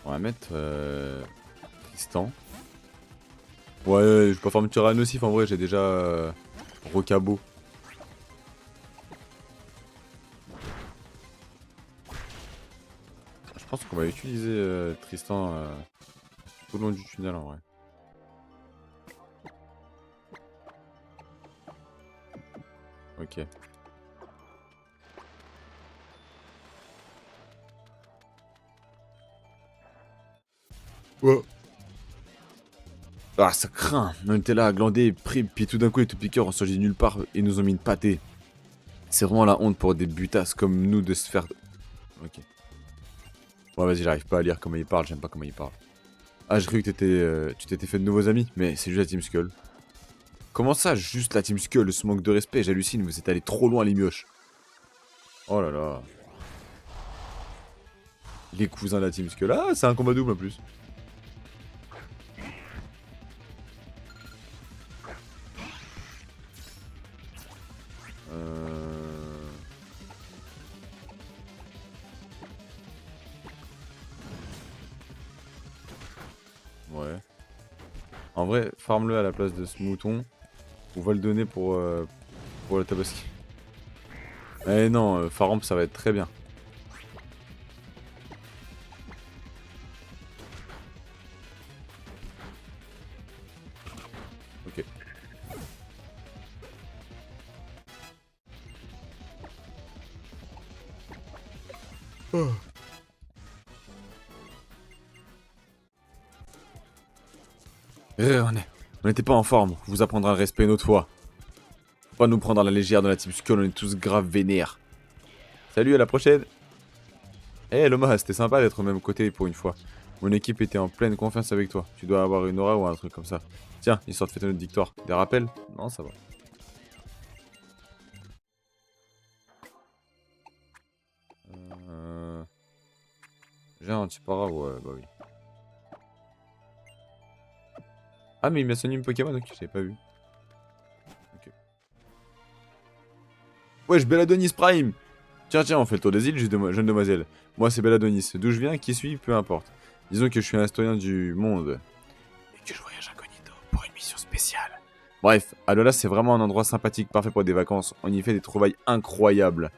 On va mettre Tristan. Ouais, je vais pas faire me tirer un nocif en vrai, j'ai déjà Rocabo. Je pense qu'on va utiliser Tristan tout le long du tunnel en vrai. Ok. Ouais. Ah, ça craint. On était là à glander, puis tout d'un coup, les tout piqueurs ont sorti de nulle part et nous ont mis une pâtée. C'est vraiment la honte pour des butasses comme nous de se faire... Ok. Ouais, vas-y, j'arrive pas à lire comment il parle, j'aime pas comment il parle. Ah, j'ai cru que tu t'étais fait de nouveaux amis, mais c'est juste la Team Skull. Comment ça, juste la Team Skull, ce manque de respect, j'hallucine, vous êtes allé trop loin les mioches. Oh là là. Les cousins de la Team Skull. Ah, c'est un combat double en plus. Euh... Ouais. En vrai, farm-le à la place de ce mouton. On va le donner pour le tabaski. Eh non, Faramp ça va être très bien. Ok. On n'était pas en forme, vous apprendra le respect une autre fois. Faut pas nous prendre à la légère dans la Team Skull, on est tous grave vénères. Salut, à la prochaine. Eh Loma, c'était sympa d'être au même côté pour une fois. Mon équipe était en pleine confiance avec toi. Tu dois avoir une aura ou un truc comme ça. Tiens, histoire de fêter notre victoire. Des rappels? Non, ça va. Euh... J'ai un Antipara, ouais, bah oui. Ah, mais il m'a sonné une Pokémon, ok, j'avais pas vu. Ok. Wesh, Belladonis Prime! Tiens, tiens, on fait le tour des îles, jeune demoiselle. Moi, c'est Belladonis. D'où je viens, qui suis, peu importe. Disons que je suis un historien du monde. Et que je voyage incognito pour une mission spéciale. Bref, Alola, c'est vraiment un endroit sympathique, parfait pour des vacances. On y fait des trouvailles incroyables.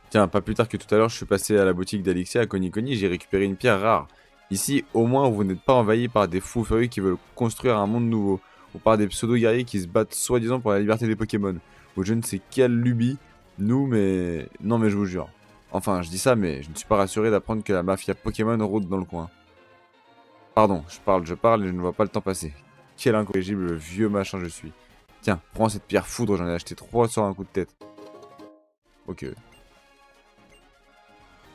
Tiens, pas plus tard que tout à l'heure, je suis passé à la boutique d'Alixia à Konikoni, j'ai récupéré une pierre rare. Ici, au moins, vous n'êtes pas envahi par des fous furieux qui veulent construire un monde nouveau, ou par des pseudo-guerriers qui se battent soi-disant pour la liberté des Pokémon, ou je ne sais quelle lubie. Nous, mais... Non, mais je vous jure. Enfin, je dis ça, mais je ne suis pas rassuré d'apprendre que la mafia Pokémon rôde dans le coin. Pardon, je parle et je ne vois pas le temps passer. Quel incorrigible vieux machin je suis. Tiens, prends cette pierre foudre, j'en ai acheté 3 sur un coup de tête. Ok.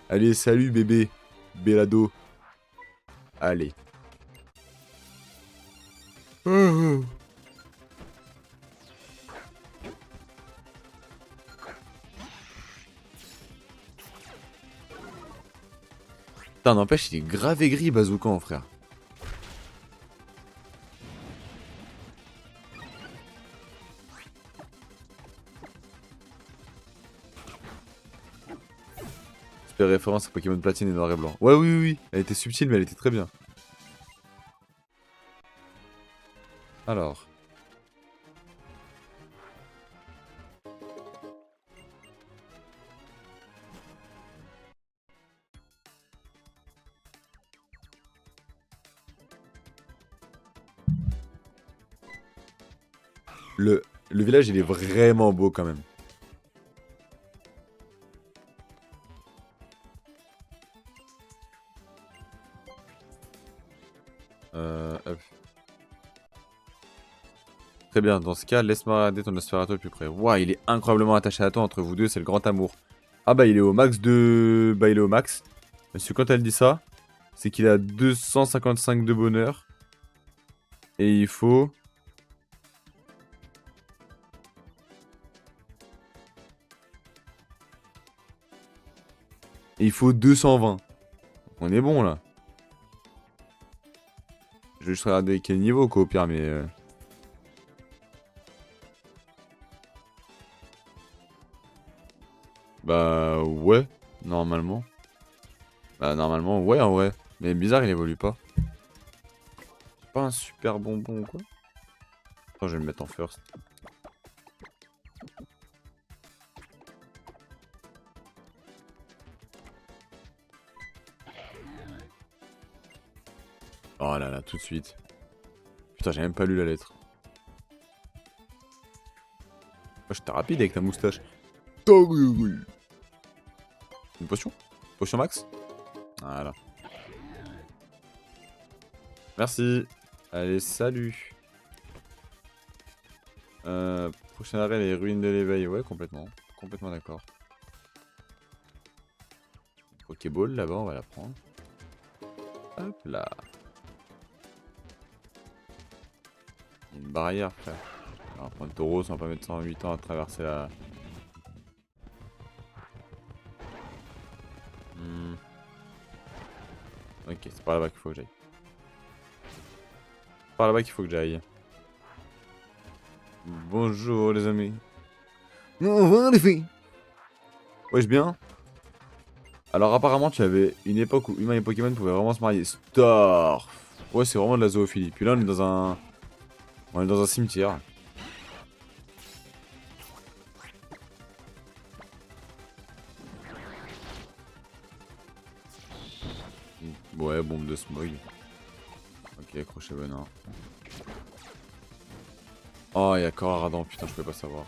Allez, salut bébé. Bellado. Allez. Putain, n'empêche, il est grave aigri, Bazookan, frère. Super référence à Pokémon Platine et Noir et Blanc. Ouais, oui, oui, oui. Elle était subtile, mais elle était très bien. Alors. Le, le village, il est vraiment beau quand même. Hop. Très bien, dans ce cas, laisse-moi regarder ton Nosferatu le plus près. Ouah, il est incroyablement attaché à toi, entre vous deux, c'est le grand amour. Ah bah, il est au max de... Bah, il est au max. Parce que quand elle dit ça, c'est qu'il a 255 de bonheur. Et il faut... Et il faut 220. On est bon, là. Je vais juste regarder quel niveau, quoi, au pire, mais... Bah, ouais. Normalement. Bah, normalement, ouais, en vrai. Mais bizarre, il évolue pas. C'est pas un super bonbon ou quoi? Attends, je vais le mettre en first. Oh là là, tout de suite. Putain, j'ai même pas lu la lettre. Oh, j'étais rapide avec ta moustache. Une potion? Potion max? Voilà. Merci. Allez, salut. Prochaine arrêt, les ruines de l'éveil. Ouais, complètement. Complètement d'accord. Pokéball là-bas, on va la prendre. Hop là. Il y a une barrière, frère. On va prendre Tauros, on va pas mettre 108 ans à traverser la... Ok, c'est par là-bas qu'il faut que j'aille. Par là-bas qu'il faut que j'aille. Bonjour les amis. Bonjour les filles. Wesh bien. Alors apparemment tu avais une époque où humains et Pokémon pouvaient vraiment se marier. Star. Ouais, c'est vraiment de la zoophilie. Puis là on est dans un... On est dans un cimetière. Ouais, bombe de smog. Ok, crochet venin. Oh, il y a Koraradon, putain, je peux pas savoir.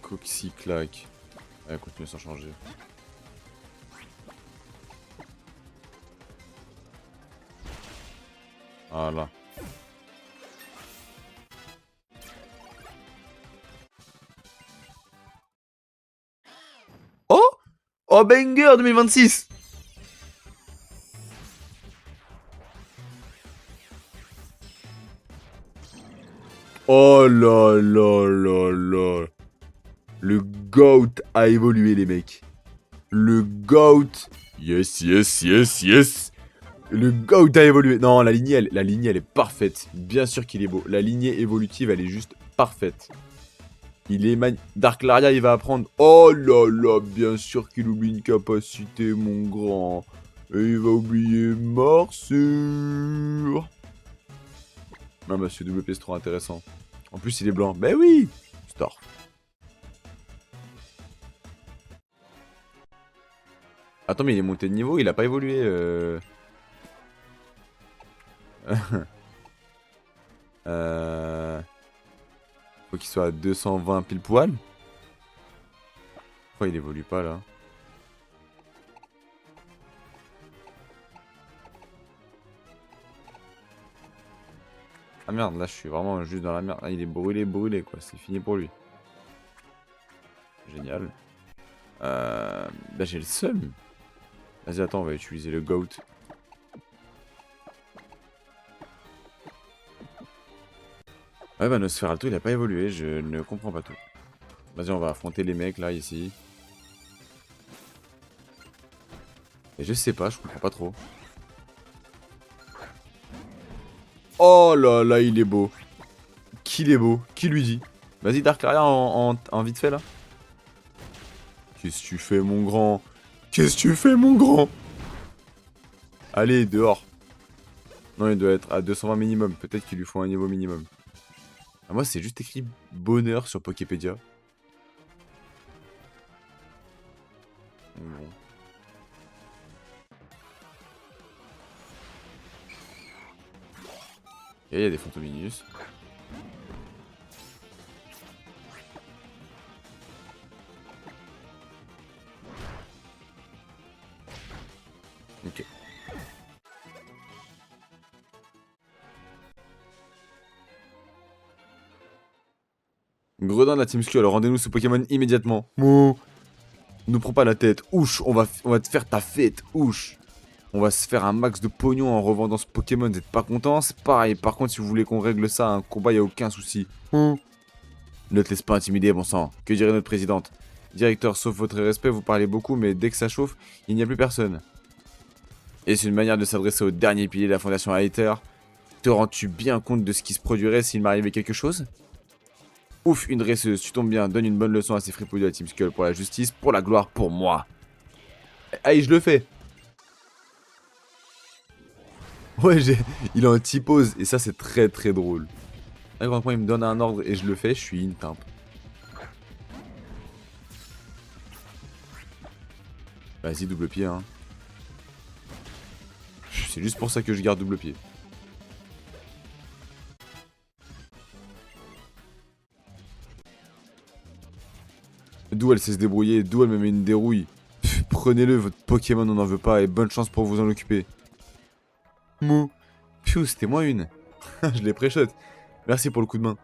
Coxyclac. Ouais, continue sans changer. Voilà. Oh! Oh, banger 2026! Oh là là là là. Le GOAT a évolué, les mecs. Le GOAT. Yes, yes, yes, yes. Le GOAT a évolué. Non, la lignée, elle est parfaite. Bien sûr qu'il est beau. La lignée évolutive, elle est juste parfaite. Il est Dark Laria, il va apprendre. Oh là là, bien sûr qu'il oublie une capacité, mon grand. Et il va oublier morsure. Non, bah, ce WP, c'est trop intéressant. En plus, il est blanc. Ben oui! Star. Attends, mais il est monté de niveau, il a pas évolué. Faut qu'il soit à 220 pile poil. Pourquoi il évolue pas là? Ah merde, là je suis vraiment juste dans la merde. Ah, il est brûlé, brûlé quoi. C'est fini pour lui. Génial. Bah j'ai le seum. Vas-y, attends, on va utiliser le GOAT. Ouais, bah Nosferatu il a pas évolué, je ne comprends pas tout. Vas-y, on va affronter les mecs là, ici. Et je sais pas, je comprends pas trop. Oh là là, il est beau. Qu'il est beau, qui lui dit? Vas-y, Dark Laria en vite fait là. Qu'est-ce que tu fais, mon grand? Qu'est-ce que tu fais, mon grand? Allez, dehors. Non, il doit être à 220 minimum. Peut-être qu'il lui faut un niveau minimum. Ah, moi, c'est juste écrit bonheur sur Poképédia. Bon. Et il y a des Fantominus. Ok. Gredin de la Team Skull, rendez-nous ce Pokémon immédiatement. Mouh. Ne prends pas la tête. Ouch, on va te faire ta fête. Ouch. On va se faire un max de pognon en revendant ce Pokémon. Vous êtes pas content? C'est pareil. Par contre, si vous voulez qu'on règle ça, un combat, y a aucun souci. Ne te laisse pas intimider, bon sang. Que dirait notre présidente? Directeur, sauf votre respect, vous parlez beaucoup, mais dès que ça chauffe, il n'y a plus personne. Et c'est une manière de s'adresser au dernier pilier de la fondation Aether. Te rends-tu bien compte de ce qui se produirait s'il m'arrivait quelque chose? Ouf, une dresseuse, tu tombes bien, donne une bonne leçon à ces fripouilles de la Team Skull pour la justice, pour la gloire, pour moi. Aïe, je le fais. Ouais, il est en T-pose, et ça c'est très très drôle. Là, quand il me donne un ordre et je le fais, je suis in-timp. Vas-y, double pied, hein. C'est juste pour ça que je garde double pied. D'où elle sait se débrouiller, d'où elle me met une dérouille. Prenez-le, votre Pokémon on n'en veut pas, et bonne chance pour vous en occuper. Mou. Piou, c'était moi une. Je l'ai pré-shot. Merci pour le coup de main.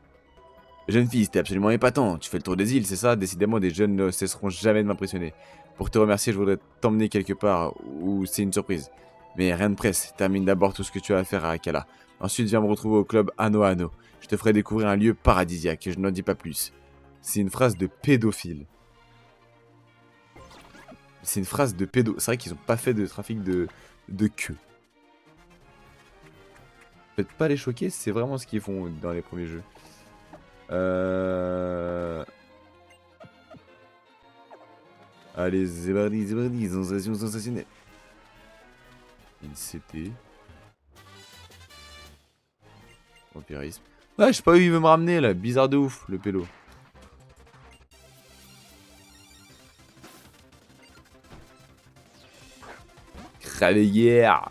Jeune fille, c'était absolument épatant. Tu fais le tour des îles, c'est ça? Décidément, des jeunes ne cesseront jamais de m'impressionner. Pour te remercier, je voudrais t'emmener quelque part où c'est une surprise. Mais rien de presse, termine d'abord tout ce que tu as à faire à Akala. Ensuite, viens me retrouver au club Ano Ano. Je te ferai découvrir un lieu paradisiaque, je n'en dis pas plus. C'est une phrase de pédophile. C'est une phrase de pédo... C'est vrai qu'ils ont pas fait de trafic de queue. Faites pas les choquer, c'est vraiment ce qu'ils font dans les premiers jeux. Allez, Zebardi, sensation sensationnelle. Une CT. Vampirisme. Ouais, je sais pas où il veut me ramener là, bizarre de ouf, le pélo. Craveyère.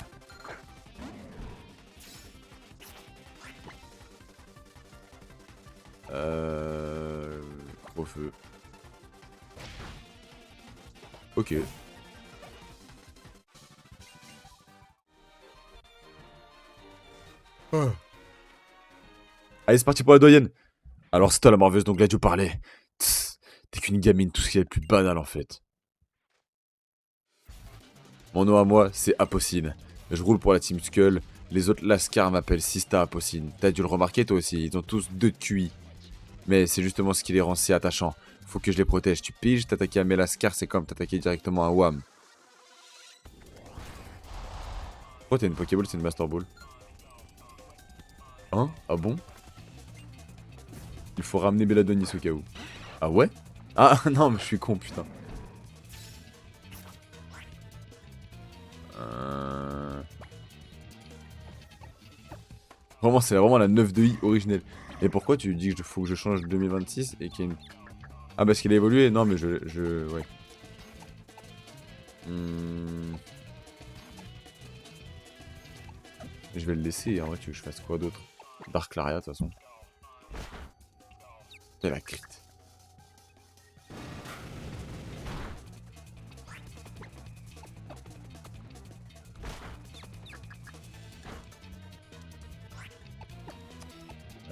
Gros feu. Ok. Allez, c'est parti pour la doyenne. Alors, c'est toi la morveuse dont Gladio parlait. T'es qu'une gamine, tout ce qui est le plus banal en fait. Mon nom à moi, c'est Apocine. Je roule pour la Team Skull. Les autres Lascar m'appellent Sista Apocine. T'as dû le remarquer toi aussi, ils ont tous 2 de QI. Mais c'est justement ce qui les rend si attachants. Faut que je les protège. Tu piges, t'attaquer à mes Lascar, c'est comme t'attaquer directement à Wham. Pourquoi t'as une Pokéball, c'est une Master Ball? Hein? Ah bon? Il faut ramener Belladonis au cas où. Ah ouais? Ah non, mais je suis con, putain. Vraiment, c'est vraiment la 9 de I originelle. Et pourquoi tu dis qu'il faut que je change 2026 et qu'il y a une... Ah, parce qu'il a évolué? Non, mais ouais. Je vais le laisser, en vrai, tu veux que je fasse quoi d'autre? Dark Laria, de toute façon. C'est la crit.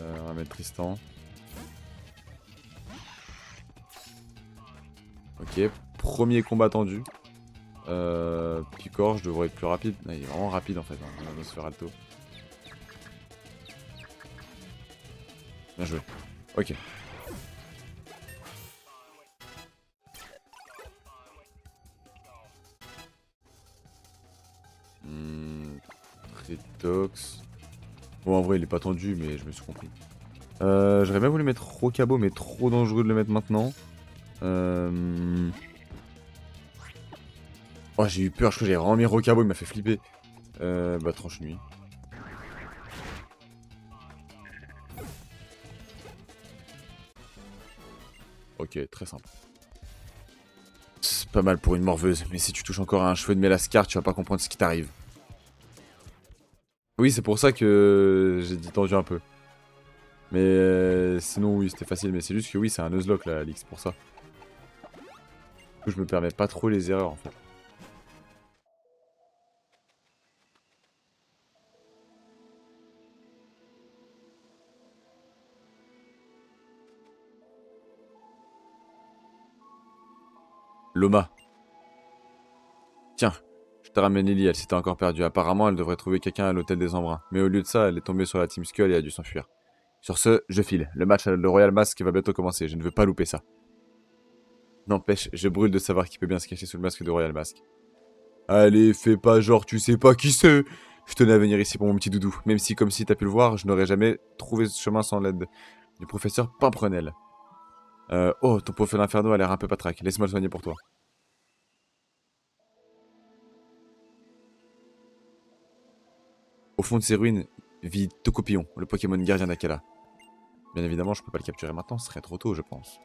On va mettre Tristan. Ok, premier combat tendu. Picor, je devrais être plus rapide. Ah, il est vraiment rapide en fait, hein, dans ce Feralto. Bien joué. Ok. Tritox. Bon, en vrai, il est pas tendu, mais je me suis compris. J'aurais bien voulu mettre Rocabo, mais trop dangereux de le mettre maintenant. Oh, j'ai eu peur, je crois que j'avais vraiment mis Rocabo, il m'a fait flipper. Bah, tranche nuit. Ok, très simple. C'est pas mal pour une morveuse, mais si tu touches encore à un cheveu de Mélascar, tu vas pas comprendre ce qui t'arrive. Oui, c'est pour ça que j'ai dit tendu un peu. Mais sinon, oui, c'était facile. Mais c'est juste que oui, c'est un Nuzlocke, là, Alix, pour ça. Du coup, je me permets pas trop les erreurs, en fait. Loma. Tiens, je te ramène Lily, elle s'était encore perdue. Apparemment, elle devrait trouver quelqu'un à l'hôtel des Embruns. Mais au lieu de ça, elle est tombée sur la Team Skull et a dû s'enfuir. Sur ce, je file. Le match à le Royal Mask va bientôt commencer. Je ne veux pas louper ça. N'empêche, je brûle de savoir qui peut bien se cacher sous le masque de Royal Mask. Allez, fais pas genre, tu sais pas qui c'est. Je tenais à venir ici pour mon petit doudou. Même si, comme si t'as pu le voir, je n'aurais jamais trouvé ce chemin sans l'aide du professeur Pimprenel. Oh, ton pauvre Inferno a l'air un peu patraque. Laisse-moi le soigner pour toi. Au fond de ces ruines vit Tokopion, le Pokémon gardien d'Akala. Bien évidemment, je peux pas le capturer maintenant, ce serait trop tôt, je pense.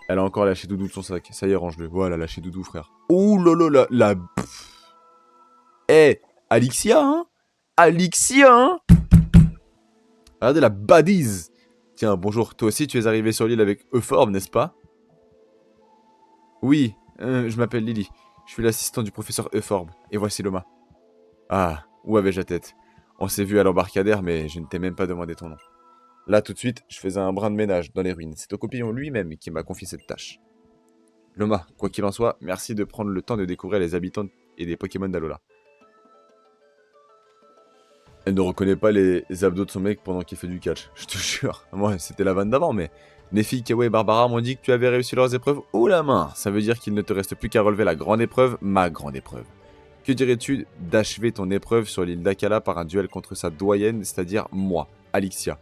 Elle a encore lâché Doudou de son sac. Ça y est, range-le. Voilà, lâché Doudou, frère. Ouh là là, la... Eh, Alixia, hein? Alixia, hein? Regardez la badise. Tiens, bonjour. Toi aussi, tu es arrivé sur l'île avec Euphorbe, n'est-ce pas? Oui, je m'appelle Lily. Je suis l'assistant du professeur Euphorbe. Et voici Loma. Ah, où avais-je la tête? On s'est vu à l'embarcadère, mais je ne t'ai même pas demandé ton nom. Là, tout de suite, je faisais un brin de ménage dans les ruines. C'est Tocopillon lui-même qui m'a confié cette tâche. Loma, quoi qu'il en soit, merci de prendre le temps de découvrir les habitants et des Pokémon d'Alola. Elle ne reconnaît pas les abdos de son mec pendant qu'il fait du catch. Je te jure. Moi, c'était la vanne d'avant, mais... Nefi, Kawa et Barbara m'ont dit que tu avais réussi leurs épreuves haut la main. Ça veut dire qu'il ne te reste plus qu'à relever la grande épreuve, ma grande épreuve. Que dirais-tu d'achever ton épreuve sur l'île d'Akala par un duel contre sa doyenne, c'est-à-dire moi, Alixia?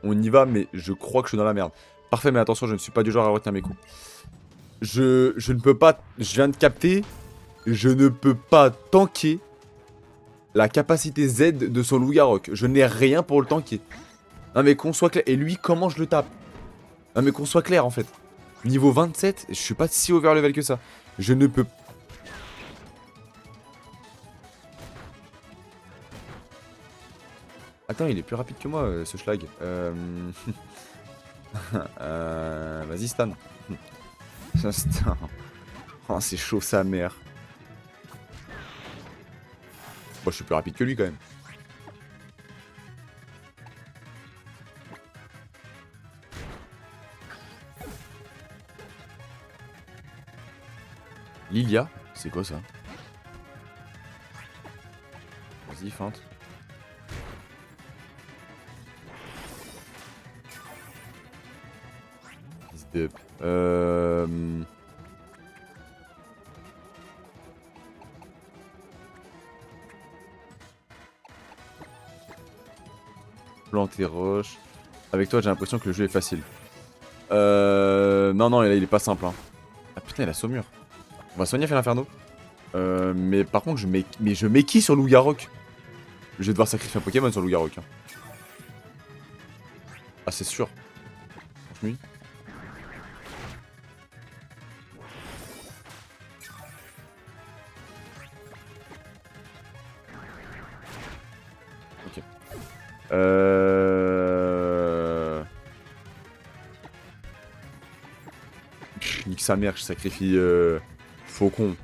On y va, mais je crois que je suis dans la merde. Parfait, mais attention, je ne suis pas du genre à retenir mes coups. Je ne peux pas... Je viens de capter. Je ne peux pas tanker la capacité Z de son Loup-Garok. Je n'ai rien pour le tanker. Non mais qu'on soit clair. Et lui, comment je le tape? Non mais qu'on soit clair, en fait. Niveau 27, je suis pas si overlevel que ça. Je ne peux... Attends, il est plus rapide que moi, ce schlag. Vas-y, Stan. Stan. Oh, c'est chaud, sa mère. Bon, je suis plus rapide que lui, quand même. Lilia? C'est quoi, ça? Vas-y, feinte. Step. Plante et roche. Avec toi, j'ai l'impression que le jeu est facile. Non, non, il est pas simple. Hein. Ah putain, il a Saumur. On va soigner, faire l'inferno. Mais par contre, je mets qui sur Loup-Garok? Je vais devoir sacrifier un Pokémon sur Loup-Garok. Hein. Ah, c'est sûr. Franchement. Ok. Nique sa mère, je sacrifie Faucon.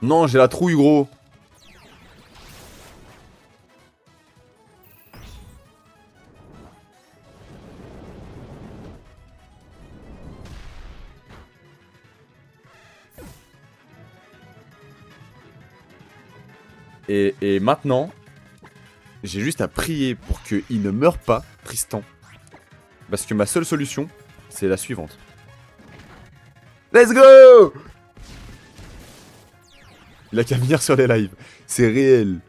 Non, j'ai la trouille, gros. Et maintenant, j'ai juste à prier pour qu'il ne meure pas, Tristan. Parce que ma seule solution, c'est la suivante. Let's go! Il a qu'à venir sur les lives. C'est réel.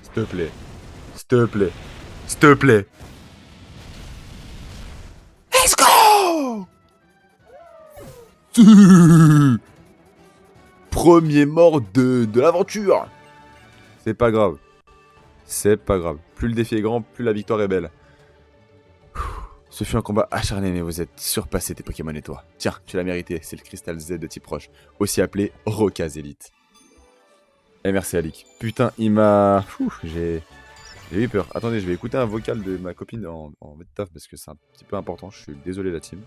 S'il te plaît. S'il te plaît. S'il te plaît. Let's go! Premier mort de l'aventure. C'est pas grave. C'est pas grave. Plus le défi est grand, plus la victoire est belle. Ce fut un combat acharné, mais vous êtes surpassé tes Pokémon et toi. Tiens, tu l'as mérité, c'est le Cristal Z de type roche, aussi appelé Rocaz Elite. Et merci Alik. Putain, il m'a... J'ai eu peur. Attendez, je vais écouter un vocal de ma copine en taf parce que c'est un petit peu important. Je suis désolé la team.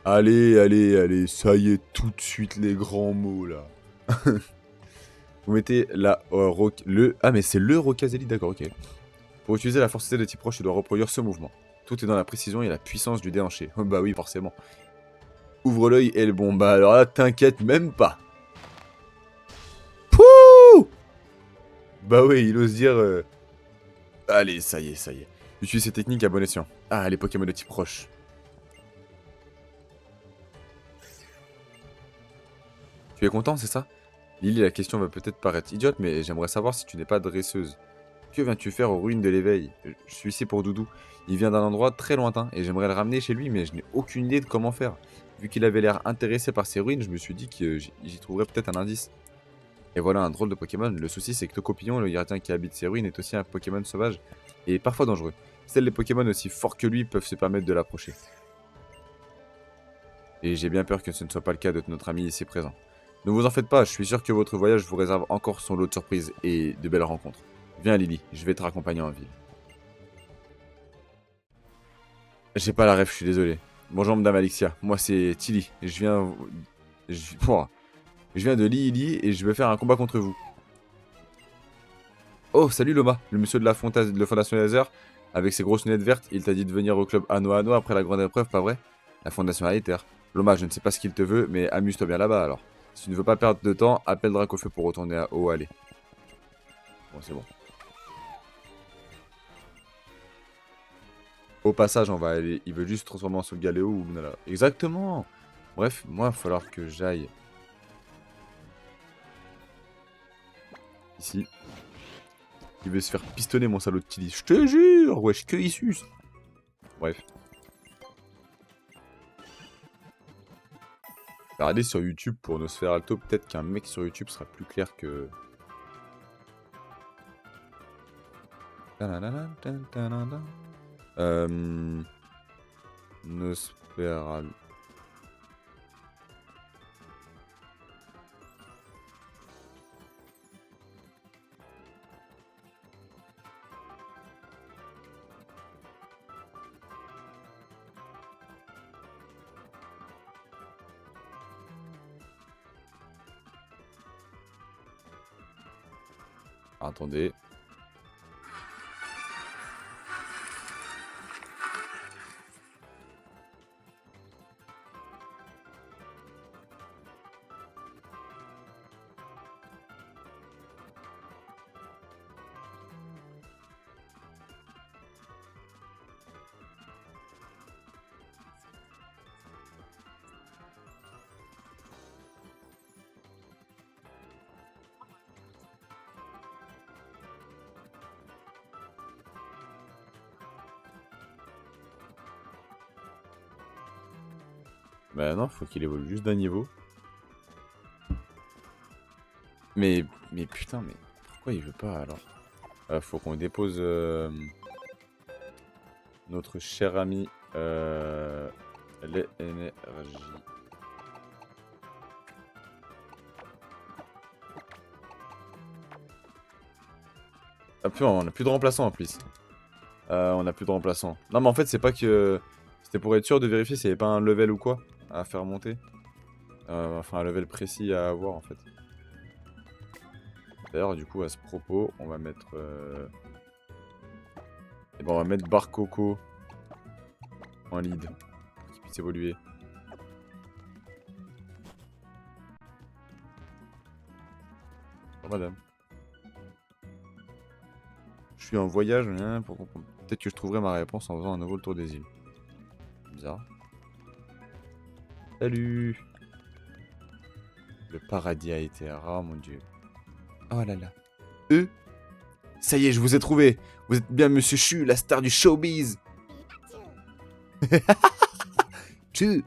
Allez, allez, allez, ça y est, tout de suite les grands mots là. Vous mettez la Ah mais c'est le Rocaz Elite, d'accord, ok. Pour utiliser la force de type roche, tu dois reproduire ce mouvement. Tout est dans la précision et la puissance du déhanché. Oh bah oui, forcément. Ouvre l'œil et le bon. Bah alors là, t'inquiète même pas. Pouh! Bah oui, il ose dire... Allez, ça y est, ça y est. Utilise ces techniques à bon escient. Ah, les Pokémon de type roche. Tu es content, c'est ça? Lily, la question va peut-être paraître idiote, mais j'aimerais savoir si tu n'es pas dresseuse. Que viens-tu faire aux ruines de l'éveil? Je suis ici pour Doudou. Il vient d'un endroit très lointain et j'aimerais le ramener chez lui, mais je n'ai aucune idée de comment faire. Vu qu'il avait l'air intéressé par ces ruines, je me suis dit que j'y trouverais peut-être un indice. Et voilà un drôle de Pokémon. Le souci, c'est que Tocopillon, le gardien qui habite ces ruines, est aussi un Pokémon sauvage et parfois dangereux. Seuls les Pokémon aussi forts que lui peuvent se permettre de l'approcher. Et j'ai bien peur que ce ne soit pas le cas de notre ami ici présent. Ne vous en faites pas, je suis sûr que votre voyage vous réserve encore son lot de surprises et de belles rencontres. Viens Lily, je vais te raccompagner en ville. J'ai pas la ref, je suis désolé. Bonjour Madame Alexia, moi c'est Tilly. Je, Pouah. Je viens de Lily et je vais faire un combat contre vous. Oh, salut Loma, le monsieur de la Fondation Laser. Avec ses grosses lunettes vertes, il t'a dit de venir au club Anno Anno après la grande épreuve, pas vrai? La Fondation Aether. Loma, je ne sais pas ce qu'il te veut, mais amuse-toi bien là-bas alors. Si tu ne veux pas perdre de temps, appelle Dracofeu pour retourner à haut allez. Bon, c'est bon. Au passage, on va aller. Il veut juste se transformer en Solgaleo ou Lunala. Exactement! Bref, moi, il va falloir que j'aille ici. Il veut se faire pistonner, mon salaud de Tilly. Je te jure! Wesh, que il suce! Bref. Regardez sur YouTube pour Nosferalto. Peut-être qu'un mec sur YouTube sera plus clair que. Nosferalto. Attendez. Bah non, faut qu'il évolue juste d'un niveau. Mais putain, mais pourquoi il veut pas alors? Faut qu'on dépose notre cher ami l'énergie. Ah putain, on a plus de remplaçant en plus. On a plus de remplaçant. Non mais en fait c'est pas que... C'était pour être sûr de vérifier s'il n'y avait pas un level ou quoi à faire monter. Enfin un level précis à avoir en fait. D'ailleurs du coup à ce propos on va mettre... Et ben on va mettre Bar Coco en lead. Pour qu'il puisse évoluer. Oh, madame. Je suis en voyage, hein, pour comprendre. Peut-être que je trouverai ma réponse en faisant un nouveau tour des îles. Bizarre. Salut! Le paradis a été rare, mon dieu. Oh là là. Eux? Ça y est, je vous ai trouvé. Vous êtes bien Monsieur Chu, la star du showbiz. Chu,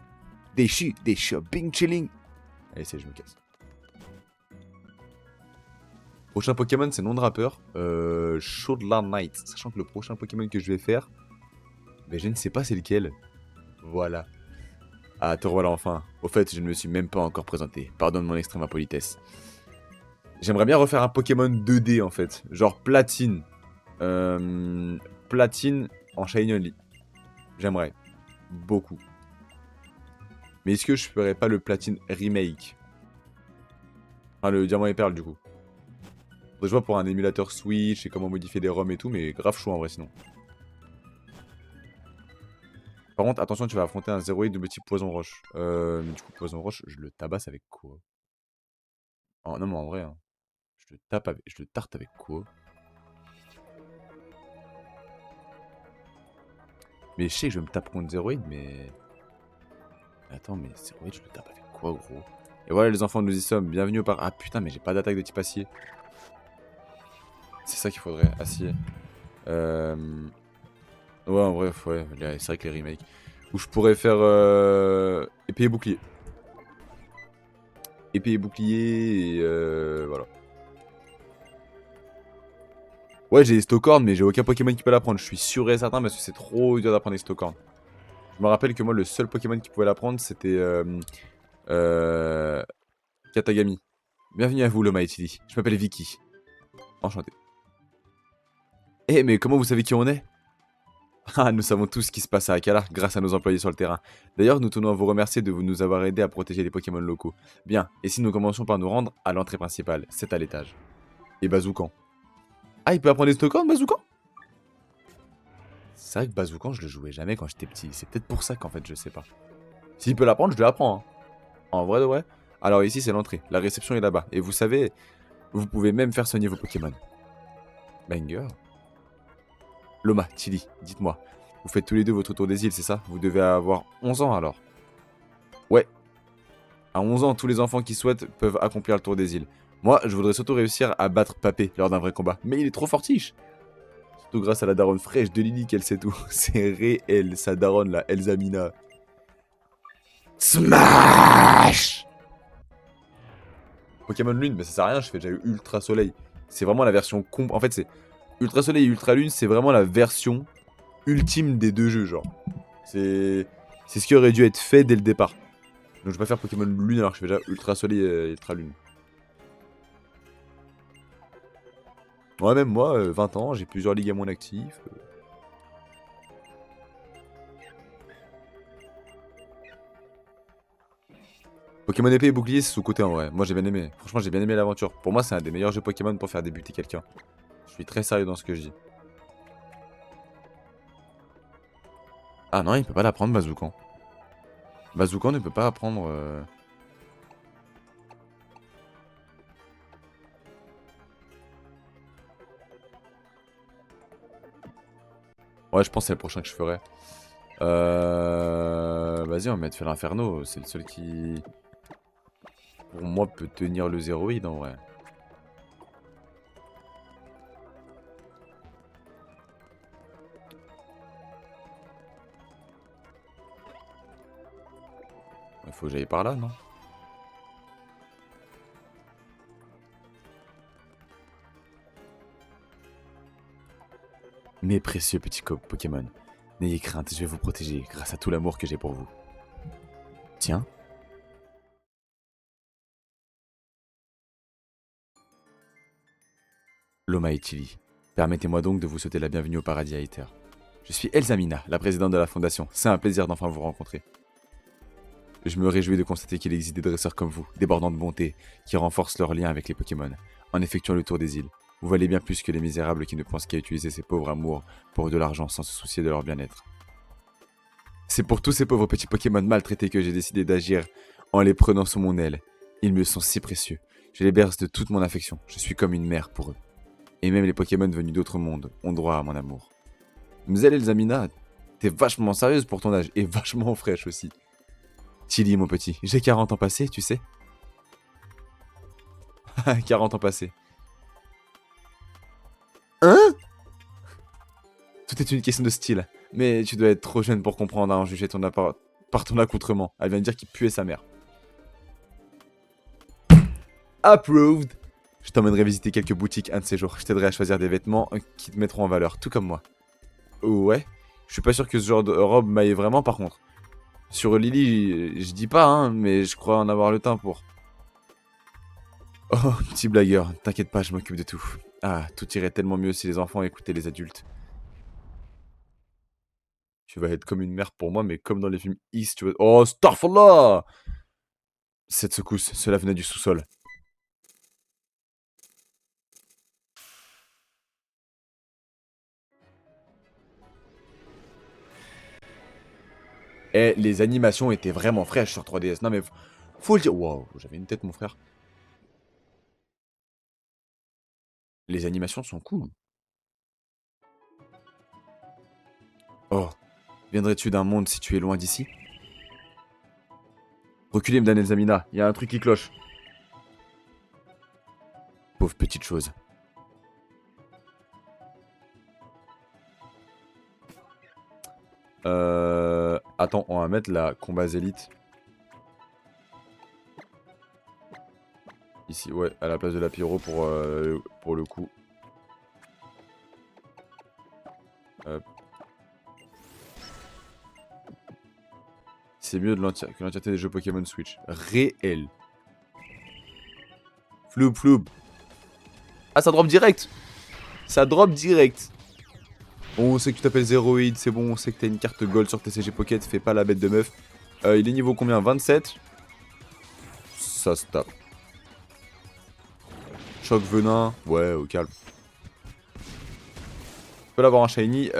des shopping chilling. Allez, c'est je me casse. Prochain Pokémon, c'est nom de rappeur. Shoutla Knight. Sachant que le prochain Pokémon que je vais faire, mais je ne sais pas c'est lequel. Voilà. Ah, te revoilà enfin. Au fait, je ne me suis même pas encore présenté. Pardonne mon extrême impolitesse. J'aimerais bien refaire un Pokémon 2D en fait. Genre Platine. Platine en Shiny Only. J'aimerais. Beaucoup. Mais est-ce que je ferais pas le Platine Remake? Enfin, le Diamant et Perle du coup. Faudrait que je vois pour un émulateur Switch et comment modifier des ROM et tout, mais grave chaud en vrai sinon. Par contre, attention, tu vas affronter un 0 de petit Poison Roche. Mais du coup, Poison Roche, je le tabasse avec quoi? Oh, non, mais en vrai, hein. Je le tarte avec quoi? Mais je sais que je vais me taper contre Zeroid, mais... Attends, mais Zeroid, je le tape avec quoi, gros? Et voilà les enfants, nous y sommes. Bienvenue au par... Ah putain, mais j'ai pas d'attaque de type acier. C'est ça qu'il faudrait, acier. Ouais, en vrai, ouais, c'est vrai que les remakes. Où je pourrais faire épée et bouclier. Épée et bouclier, et voilà. Ouais, j'ai les Stocorn, mais j'ai aucun Pokémon qui peut l'apprendre. Je suis sûr et certain parce que c'est trop dur d'apprendre les Stocorn. Je me rappelle que moi, le seul Pokémon qui pouvait l'apprendre, c'était euh, Katagami. Bienvenue à vous, Loma Etili. Je m'appelle Vicky. Enchanté. Eh, mais comment vous savez qui on est? Ah, nous savons tous ce qui se passe à Akalar grâce à nos employés sur le terrain. D'ailleurs, nous tenons à vous remercier de nous avoir aidés à protéger les Pokémon locaux. Bien, et si nous commencions par nous rendre à l'entrée principale, c'est à l'étage. Et Bazoukan. Ah, il peut apprendre les Stocorn, Bazoukan? C'est vrai que Bazoukan, je le jouais jamais quand j'étais petit. C'est peut-être pour ça qu'en fait, je sais pas. S'il peut l'apprendre, je l'apprends. Hein. En vrai de vrai. Alors ici, c'est l'entrée. La réception est là-bas. Et vous savez, vous pouvez même faire soigner vos Pokémon. Banger. Loma, Tilly, dites-moi. Vous faites tous les deux votre tour des îles, c'est ça? Vous devez avoir 11 ans alors. Ouais. À 11 ans, tous les enfants qui souhaitent peuvent accomplir le tour des îles. Moi, je voudrais surtout réussir à battre Papé lors d'un vrai combat. Mais il est trop fortiche. Surtout grâce à la daronne fraîche de Lily qu'elle sait tout. C'est réel, sa daronne là, Elsamina. Smash! Pokémon Lune, mais ça sert à rien, je fais déjà Ultra Soleil. C'est vraiment la version En fait, c'est Ultra Soleil et Ultra Lune, c'est vraiment la version ultime des deux jeux, genre. C'est ce qui aurait dû être fait dès le départ. Donc je vais pas faire Pokémon Lune alors que je fais déjà Ultra Soleil et Ultra Lune. Ouais, même moi, 20 ans, j'ai plusieurs ligues à mon actif. Pokémon épée et bouclier, c'est sous-côté en vrai. Moi j'ai bien aimé. Franchement, j'ai bien aimé l'aventure. Pour moi, c'est un des meilleurs jeux Pokémon pour faire débuter quelqu'un. Je suis très sérieux dans ce que je dis. Ah non, il peut pas l'apprendre, Bazoukan. Bazoukan ne peut pas apprendre. Ouais, je pense que c'est le prochain que je ferai. Vas-y, on va mettre l'Inferno. C'est le seul qui, pour moi, peut tenir le zéroïde en vrai. Il faut que j'aille par là, non? Mes précieux petits Pokémon, n'ayez crainte, je vais vous protéger grâce à tout l'amour que j'ai pour vous. Tiens. Loma et Chili, permettez-moi donc de vous souhaiter la bienvenue au paradis à Aether. Je suis Elsamina, la présidente de la fondation. C'est un plaisir d'enfin vous rencontrer. Je me réjouis de constater qu'il existe des dresseurs comme vous, débordants de bonté, qui renforcent leurs liens avec les Pokémon, en effectuant le tour des îles. Vous valez bien plus que les misérables qui ne pensent qu'à utiliser ces pauvres amours pour de l'argent sans se soucier de leur bien-être. C'est pour tous ces pauvres petits Pokémon maltraités que j'ai décidé d'agir en les prenant sous mon aile. Ils me sont si précieux. Je les berce de toute mon affection. Je suis comme une mère pour eux. Et même les Pokémon venus d'autres mondes ont droit à mon amour. Mzelle Elzamina, t'es vachement sérieuse pour ton âge et vachement fraîche aussi. Tilly, mon petit, j'ai 40 ans passés, tu sais. 40 ans passés. Hein? Tout est une question de style. Mais tu dois être trop jeune pour comprendre à en juger par ton accoutrement. Elle vient de dire qu'il puait sa mère. Approved! Je t'emmènerai visiter quelques boutiques un de ces jours. Je t'aiderai à choisir des vêtements qui te mettront en valeur, tout comme moi. Ouais. Je suis pas sûr que ce genre de robe m'aille vraiment par contre. Sur Lily, je dis pas, hein, mais je crois en avoir le teint pour. Oh, petit blagueur, t'inquiète pas, je m'occupe de tout. Ah, tout irait tellement mieux si les enfants écoutaient les adultes. Tu vas être comme une mère pour moi, mais comme dans les films X, tu vas... Oh, Starfallah! Cette secousse, cela venait du sous-sol. Et les animations étaient vraiment fraîches sur 3DS. Non mais, faut le dire. Waouh, j'avais une tête, mon frère. Les animations sont cool. Oh, Viendrais-tu d'un monde situé loin d'ici? Reculez, M'dan Elzamina, il y a un truc qui cloche. Pauvre petite chose. Attends, on va mettre la combat élite. Ici, ouais, à la place de la pyro pour le coup. Hop. C'est mieux que l'entièreté des jeux Pokémon Switch. Réel. Floup, floup. Ah, ça drop direct. Ça drop direct. Bon, on sait que tu t'appelles Zéroïde, c'est bon, on sait que t'as une carte gold sur TCG Pocket, fais pas la bête de meuf. Il est niveau combien? 27. Ça se tape. Choc venin, ouais, au calme. Tu peux l'avoir en shiny.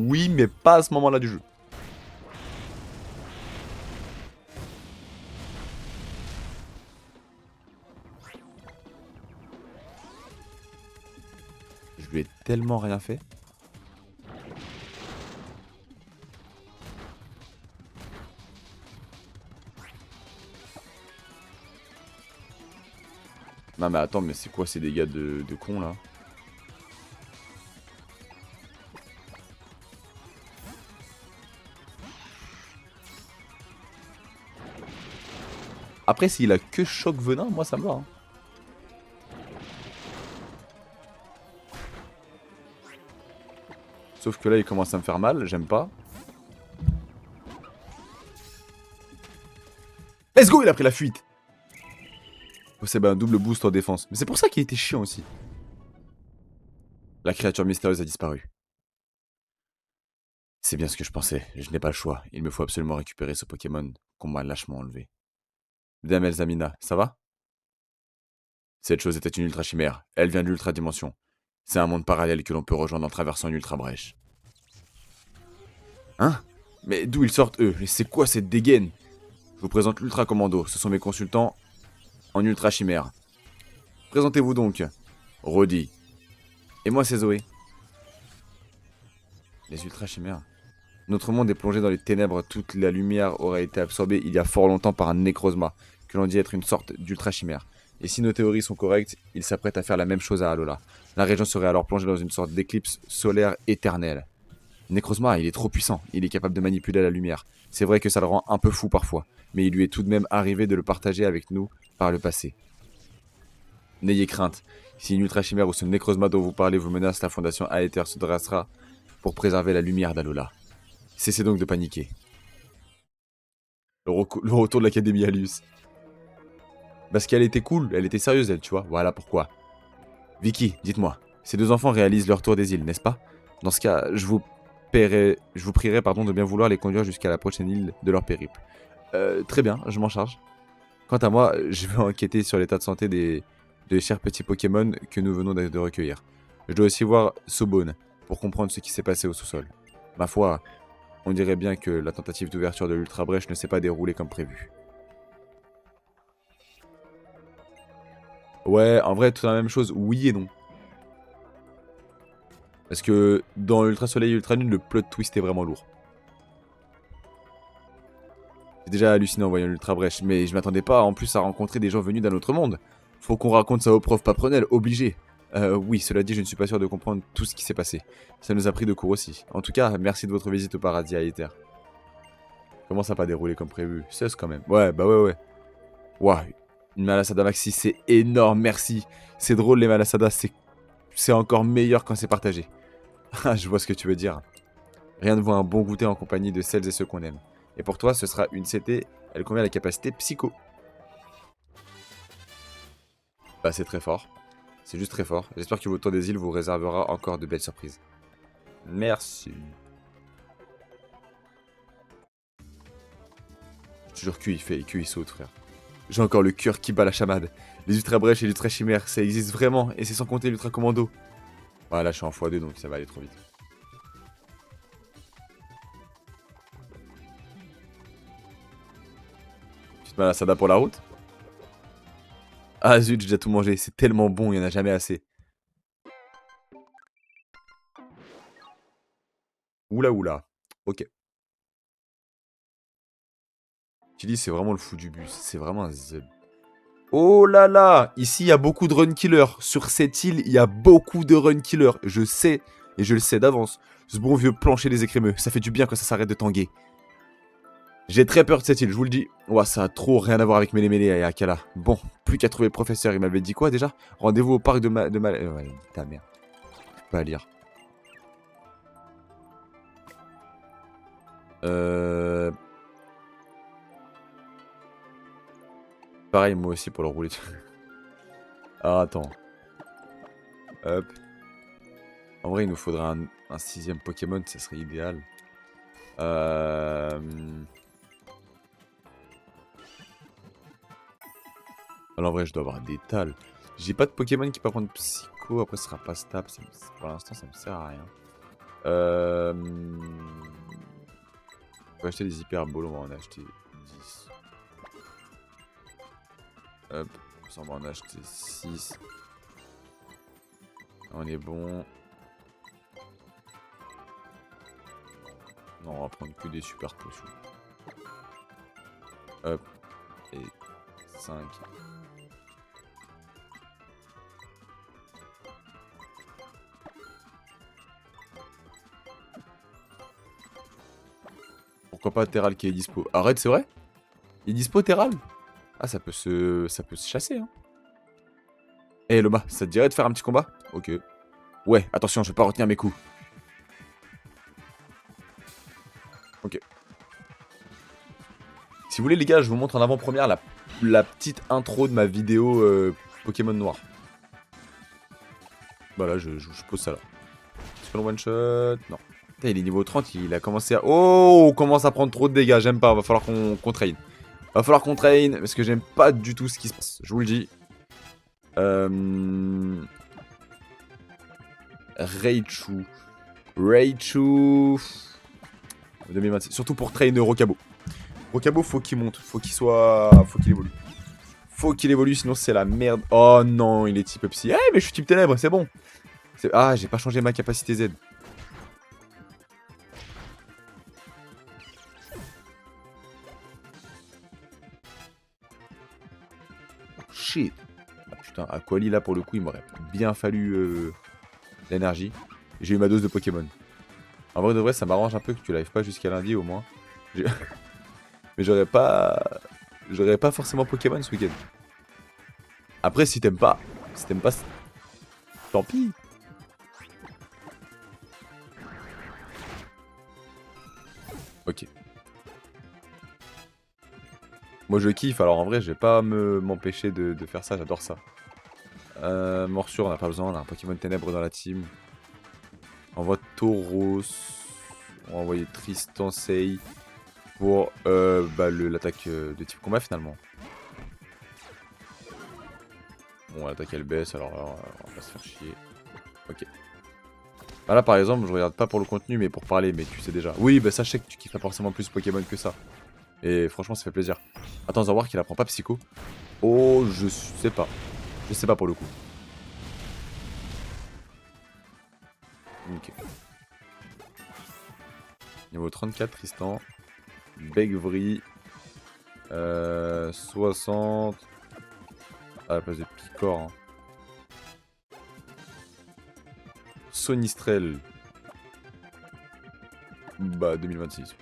Oui, mais pas à ce moment-là du jeu. Je lui ai tellement rien fait. Non mais attends, mais c'est quoi ces dégâts de con là? Après, s'il a que choc venin, moi ça me va. Hein. Sauf que là, il commence à me faire mal, j'aime pas. Let's go, il a pris la fuite. C'est un double boost en défense. Mais c'est pour ça qu'il était chiant aussi. La créature mystérieuse a disparu. C'est bien ce que je pensais, je n'ai pas le choix. Il me faut absolument récupérer ce Pokémon qu'on m'a lâchement enlevé. Dame Elzamina, ça va? Cette chose était une ultra chimère. Elle vient de l'ultra dimension. C'est un monde parallèle que l'on peut rejoindre en traversant une ultra brèche. Hein? Mais d'où ils sortent eux? Et c'est quoi cette dégaine? Je vous présente l'ultra commando. Ce sont mes consultants en ultra chimère. Présentez-vous donc. Rodi. Et moi c'est Zoé. Les ultra chimères. Notre monde est plongé dans les ténèbres. Toute la lumière aurait été absorbée il y a fort longtemps par un nécrozma, que l'on dit être une sorte d'ultra chimère. Et si nos théories sont correctes, il s'apprête à faire la même chose à Alola. La région serait alors plongée dans une sorte d'éclipse solaire éternelle. Necrozma, il est trop puissant, il est capable de manipuler la lumière. C'est vrai que ça le rend un peu fou parfois, mais il lui est tout de même arrivé de le partager avec nous par le passé. N'ayez crainte, si une ultra chimère ou ce Necrozma dont vous parlez vous menace, la fondation Aether se dressera pour préserver la lumière d'Alola. Cessez donc de paniquer. Le retour de l'Académie Alus. Parce qu'elle était cool, elle était sérieuse elle, tu vois, voilà pourquoi. Vicky, dites-moi, ces deux enfants réalisent leur tour des îles, n'est-ce pas? Dans ce cas, je vous prierai de bien vouloir les conduire jusqu'à la prochaine île de leur périple. Très bien, je m'en charge. Quant à moi, je vais enquêter sur l'état de santé des chers petits Pokémon que nous venons de recueillir. Je dois aussi voir Sobone pour comprendre ce qui s'est passé au sous-sol. Ma foi, on dirait bien que la tentative d'ouverture de l'Ultra Brèche ne s'est pas déroulée comme prévu. Ouais, en vrai, tout la même chose, oui et non. Parce que dans Ultra Soleil et Ultra Lune, le plot twist est vraiment lourd. C'est déjà hallucinant en voyant l'Ultra Brèche, mais je m'attendais pas en plus à rencontrer des gens venus d'un autre monde. Faut qu'on raconte ça aux profs Paprenel, obligé. Oui, cela dit, je ne suis pas sûr de comprendre tout ce qui s'est passé. Ça nous a pris de court aussi. En tout cas, merci de votre visite au paradis à Aether. Comment ça n'a pas déroulé comme prévu? C'est quand même. Ouais, bah ouais. Ouah, une Malasada Maxi, c'est énorme, merci. C'est drôle les Malasada, c'est encore meilleur quand c'est partagé. Ah, je vois ce que tu veux dire. Rien ne vaut un bon goûter en compagnie de celles et ceux qu'on aime. Et pour toi, ce sera une CT, elle convient à la capacité psycho. Bah c'est très fort. C'est juste très fort. J'espère que votre tour des îles vous réservera encore de belles surprises. Merci. Je te jure, Q il saute, frère. J'ai encore le cœur qui bat la chamade. Les ultra brèches et l'ultra chimère, ça existe vraiment, et c'est sans compter l'ultra commando. Ah là, je suis en x2, donc ça va aller trop vite. Petite malasada pour la route. Ah zut, j'ai déjà tout mangé, c'est tellement bon, il n'y en a jamais assez. Oula oula. Ok. Chili, c'est vraiment le fou du bus. C'est vraiment un zeb. Oh là là! Ici, il y a beaucoup de run killers. Sur cette île, il y a beaucoup de run killers. Je sais, et je le sais d'avance. Ce bon vieux plancher des écrémeux, ça fait du bien quand ça s'arrête de tanguer. J'ai très peur de cette île, je vous le dis. Ouah, ça a trop rien à voir avec Mele Mele et Akala. Bon, plus qu'à trouver le professeur. Il m'avait dit quoi déjà? Rendez-vous au parc de ouais, ta mère. Je peux pas lire. Pareil, moi aussi pour le rouler. Ah, attends. Hop. En vrai, il nous faudrait un sixième Pokémon, ça serait idéal. Alors, en vrai, je dois avoir des tales. J'ai pas de Pokémon qui peut prendre Psycho, après ce sera pas stable. Pour l'instant, ça me sert à rien. On va acheter des hyperboles, on va en acheter 10. Hop, ça on va en acheter 6. On est bon. Non, on va prendre que des super potions. Hop, et 5. Pourquoi pas Terral qui est dispo? Arrête, c'est vrai? Il est dispo Terral? Ah, ça peut se chasser, hein. Eh, Loma, ça te dirait de faire un petit combat? Ok. Ouais, attention, je vais pas retenir mes coups. Ok. Si vous voulez, les gars, je vous montre en avant-première la petite intro de ma vidéo Pokémon Noir. Voilà, je pose ça là. Est-ce que one shot? Non. Putain, il est niveau 30, il a commencé à... Oh, on commence à prendre trop de dégâts, j'aime pas, va falloir qu'on traîne. Va falloir qu'on traîne, parce que j'aime pas du tout ce qui se passe, je vous le dis. Raichu. Raichu... 2026, surtout pour train Rocabo. Rocabo, faut qu'il monte, faut qu'il évolue. Faut qu'il évolue, sinon c'est la merde. Oh non, il est type psy. Eh, mais je suis type ténèbres, c'est bon. Ah, j'ai pas changé ma capacité Z. Shit. Ah putain, Aquali là pour le coup, il m'aurait bien fallu l'énergie. J'ai eu ma dose de Pokémon. En vrai de vrai, ça m'arrange un peu que tu live pas jusqu'à lundi au moins. Mais j'aurais pas forcément Pokémon ce week-end. Après, si t'aimes pas, tant pis. Ok. Moi je kiffe, alors en vrai je vais pas m'empêcher de faire ça, j'adore ça. Morsure, on n'a pas besoin, on a un Pokémon ténèbres dans la team. On envoie Tauros. On va envoyer Tristan Sei pour l'attaque de type combat finalement. Bon, l'attaque elle baisse, alors là, on va se faire chier. Ok. Bah là par exemple, je regarde pas pour le contenu mais pour parler, mais tu sais déjà. Oui, bah sachez que tu kiffes pas forcément plus Pokémon que ça. Et franchement, ça fait plaisir. Attends, Zawar qu'il apprend pas Psycho. Oh, je sais pas. Je sais pas pour le coup. Ok. Niveau 34, Tristan. Begvry. 60. À la place de Picor. Hein. Sonistrel. Bah, 2026.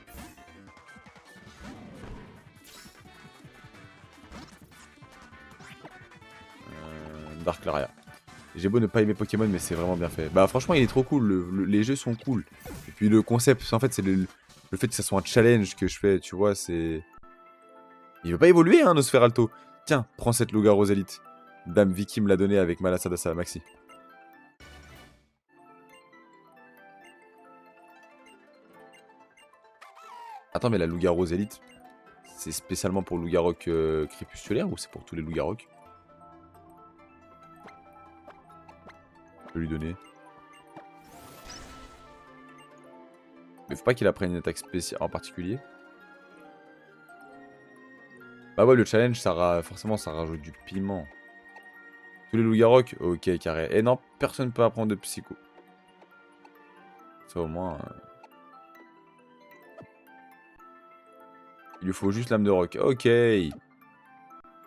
Dark Laria. J'ai beau ne pas aimer Pokémon, mais c'est vraiment bien fait. Bah franchement, il est trop cool, les jeux sont cool. Et puis le concept, en fait, c'est le fait que ça soit un challenge que je fais, tu vois, c'est... Il veut pas évoluer, hein, Nosferalto. Tiens, prends cette Louga Rosalite. Dame Vicky me l'a donné avec Malasadasa Maxi. Attends, mais la Loup-garou élite, c'est spécialement pour Loup-garou crépusculaire ou c'est pour tous les Loup-garou? Je peux lui donner. Mais faut pas qu'il apprenne une attaque spéciale en particulier. Bah ouais, le challenge, forcément, ça rajoute du piment. Tous les loups-garou, ok, carré. Et non, personne peut apprendre de psycho. Ça au moins... Il lui faut juste l'âme de roc. Ok. Bon,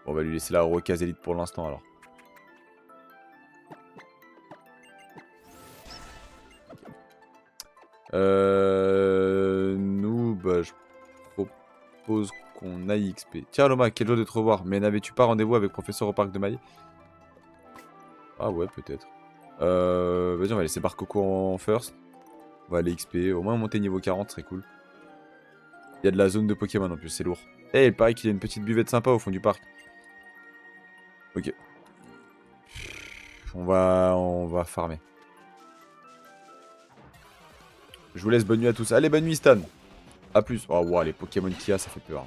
on va lui laisser la Rocase Elite pour l'instant alors. Nous, bah, je propose qu'on aille XP. Tiens, Loma, quel joie de te revoir. Mais n'avais-tu pas rendez-vous avec professeur au parc de Maille? Ah ouais, peut-être. Vas-y, on va laisser Barcoco en first. On va aller XP. Au moins monter niveau 40, ce serait cool. Il y a de la zone de Pokémon en plus, c'est lourd. Eh, il paraît qu'il y a une petite buvette sympa au fond du parc. Ok. On va farmer. Je vous laisse, bonne nuit à tous. Allez, bonne nuit Stan. A plus. Oh wow, les Pokémon qu'il y a, ça fait peur.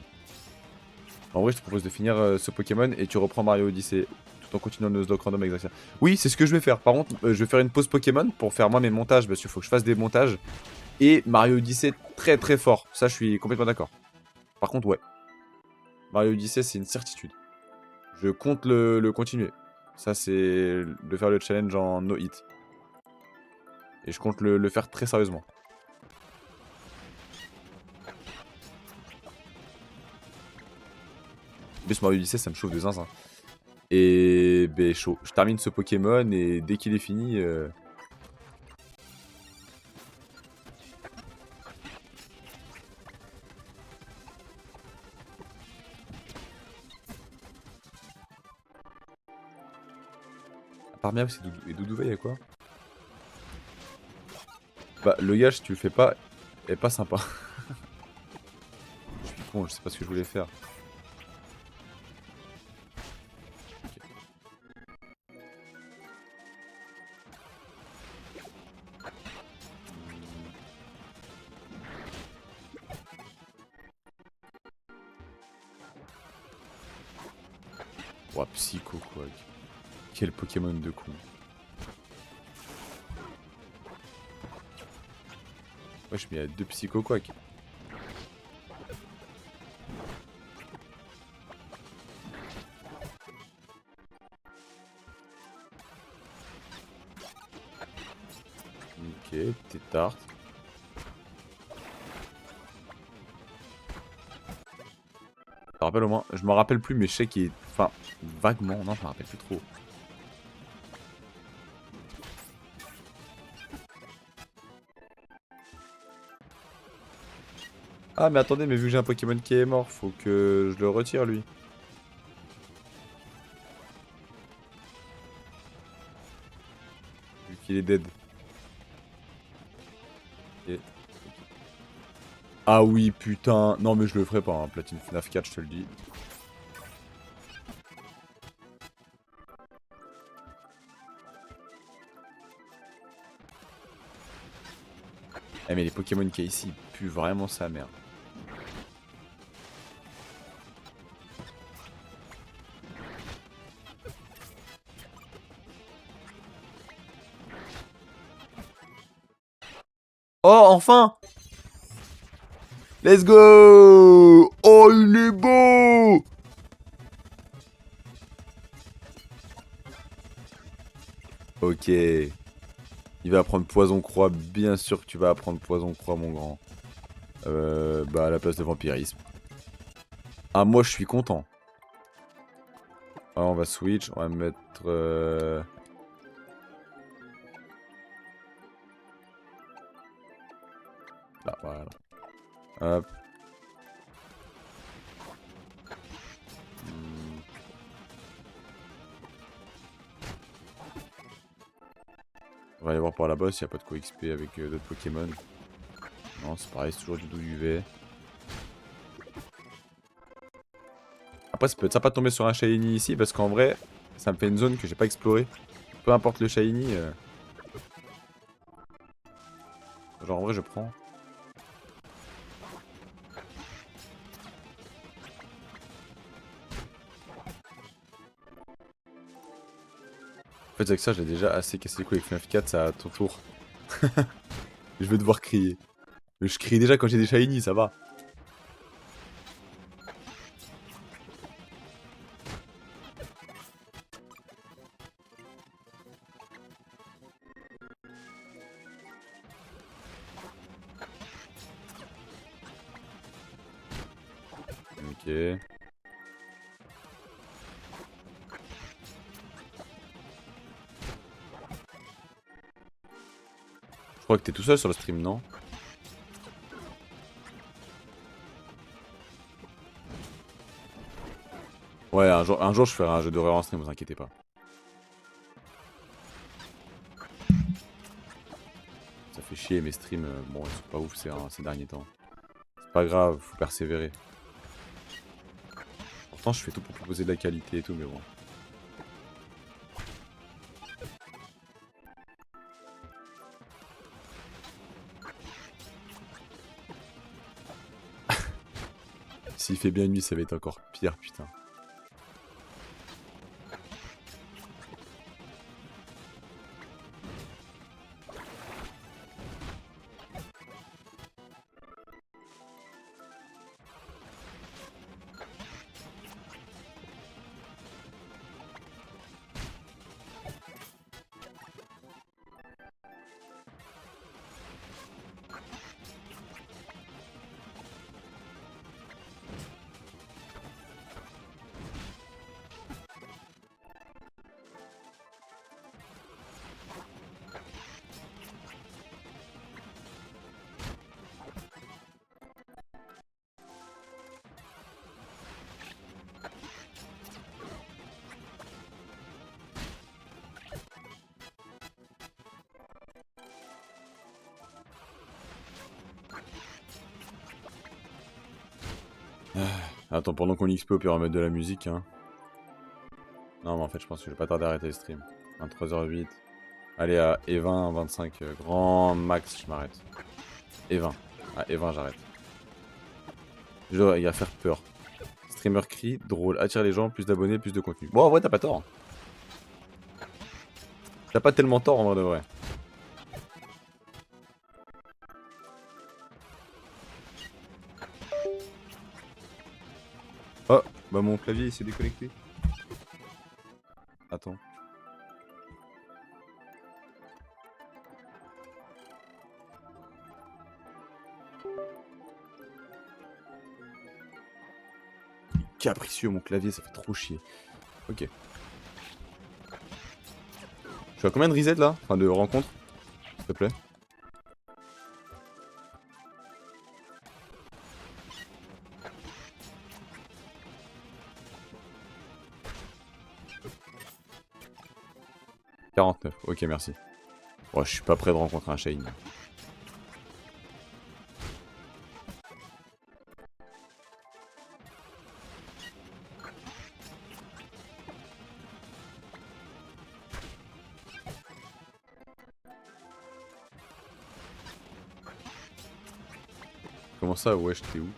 En vrai, je te propose de finir ce Pokémon et tu reprends Mario Odyssey tout en continuant nos Nuzlocke random avec Zaxia. Oui, c'est ce que je vais faire. Par contre, je vais faire une pause Pokémon pour faire moi mes montages parce qu'il faut que je fasse des montages. Et Mario Odyssey très très fort. Ça, je suis complètement d'accord. Par contre, ouais. Mario Odyssey, c'est une certitude. Je compte le continuer. Ça, c'est de faire le challenge en no hit. Et je compte le faire très sérieusement. En plus, Mario Odyssey, ça me chauffe de zinzin. Et ben chaud. Je termine ce Pokémon et dès qu'il est fini... À part Miaou et Doudouva, y'a quoi? Bah, le gage, si tu le fais pas, est pas sympa. Je suis con, je sais pas ce que je voulais faire. Ouah, Psycho, quoi. Quel Pokémon de con. Wesh, mais il y a deux Psycho Quack. Ok, Tétarte. Je me rappelle au moins, je me rappelle plus, mais je sais qu'il est. Enfin, vaguement, non, je me rappelle plus trop. Ah, mais attendez, mais vu que j'ai un Pokémon qui est mort, faut que je le retire lui. Vu qu'il est dead. Ok. Ah oui, putain. Non, mais je le ferai pas, hein. Platine FNAF 4, je te le dis. Eh, mais les Pokémon qu'il y a ici, ils puent vraiment sa mère. Oh, enfin! Let's go! Oh, il est beau! Ok. Il va apprendre Poison Croix, bien sûr que tu vas apprendre Poison Croix, mon grand. Bah, à la place de Vampirisme. Ah, moi, je suis content. Ah, on va switch, on va mettre... Là, voilà. Hop. Hmm. On va aller voir par là-bas s'il n'y a pas de co-XP avec d'autres Pokémon. Non, c'est pareil, c'est toujours du UV. Après, ça peut être sympa de tomber sur un Shiny ici, parce qu'en vrai, ça me fait une zone que j'ai pas explorée. Peu importe le Shiny. Genre, en vrai, je prends. En fait, avec ça, j'ai déjà assez cassé les couilles avec FNAF 4, ça à ton tour. Je vais devoir crier. Mais je crie déjà quand j'ai des Shiny, ça va. Ok. Je crois que t'es tout seul sur le stream, non? Ouais, un jour je ferai un jeu d'horreur en stream, vous inquiétez pas. Ça fait chier mes streams, bon, ils sont pas ouf ces derniers temps. C'est pas grave, faut persévérer. Pourtant, je fais tout pour proposer de la qualité et tout, mais bon. S'il fait bien nuit, ça va être encore pire, putain. Attends, pendant qu'on XP, au pire, on va mettre de la musique, hein. Non, mais en fait, je pense que je vais pas tarder à arrêter le stream. 23h08. Allez, à E20, 25, grand max, je m'arrête. E20. À E20, j'arrête. Il va faire peur. Streamer crie, drôle, attire les gens, plus d'abonnés, plus de contenu. Bon, en vrai, t'as pas tort. T'as pas tellement tort, en vrai de vrai. Oh, bah mon clavier, il s'est déconnecté. Attends. Capricieux, mon clavier, ça fait trop chier. Ok. Je suis à combien de reset là? Enfin, de rencontres, s'il te plaît. « 49, ok, merci. Bon, je suis pas prêt de rencontrer un Shane. Comment ça, wesh, t'es où?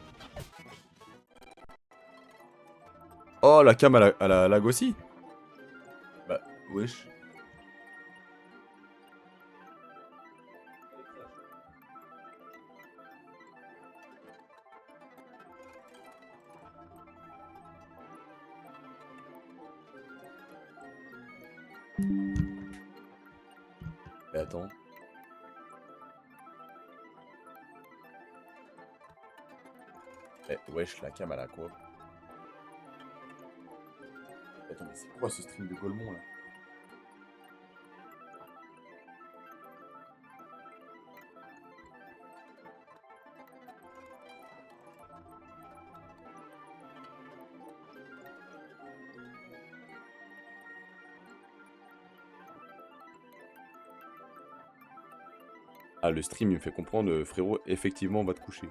Oh, la cam à la lag aussi? Bah, wesh. Mais attends. Eh, wesh, la cam à la quoi? Attends, mais c'est quoi ce stream de Golemont là? Ah, le stream, il me fait comprendre, frérot, effectivement, on va te coucher.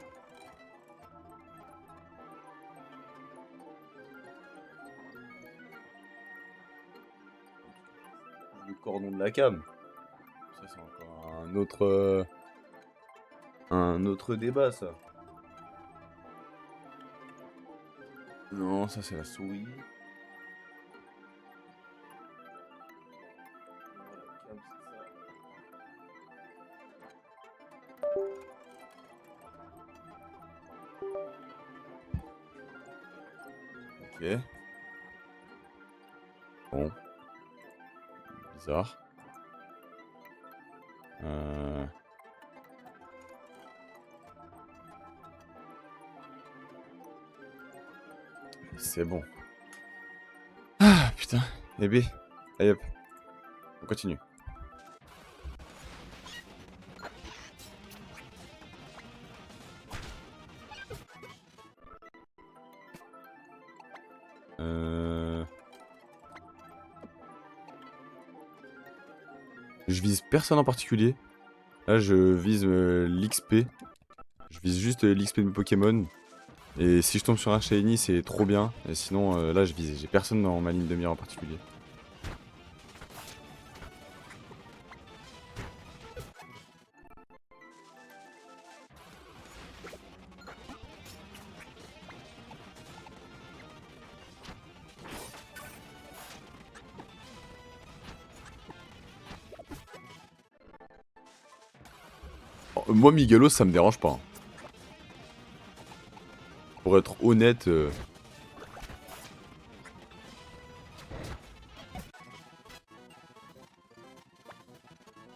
Le cordon de la cam. Ça, c'est encore un autre débat, ça. Non, ça, c'est la souris. La cam, c'est ça. Ok. Bon. Bizarre. Euh... C'est bon. Ah, putain. Eh B. Allez hop. On continue. Je vise personne en particulier. Là, je vise l'XP. Je vise juste l'XP de mes Pokémon. Et si je tombe sur un Shiny, c'est trop bien. Et sinon, là, je vise. J'ai personne dans ma ligne de mire en particulier. Moi, Miguelos, ça me dérange pas. Hein. Pour être honnête...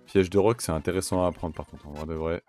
Piège de roc, c'est intéressant à apprendre par contre, en vrai de vrai.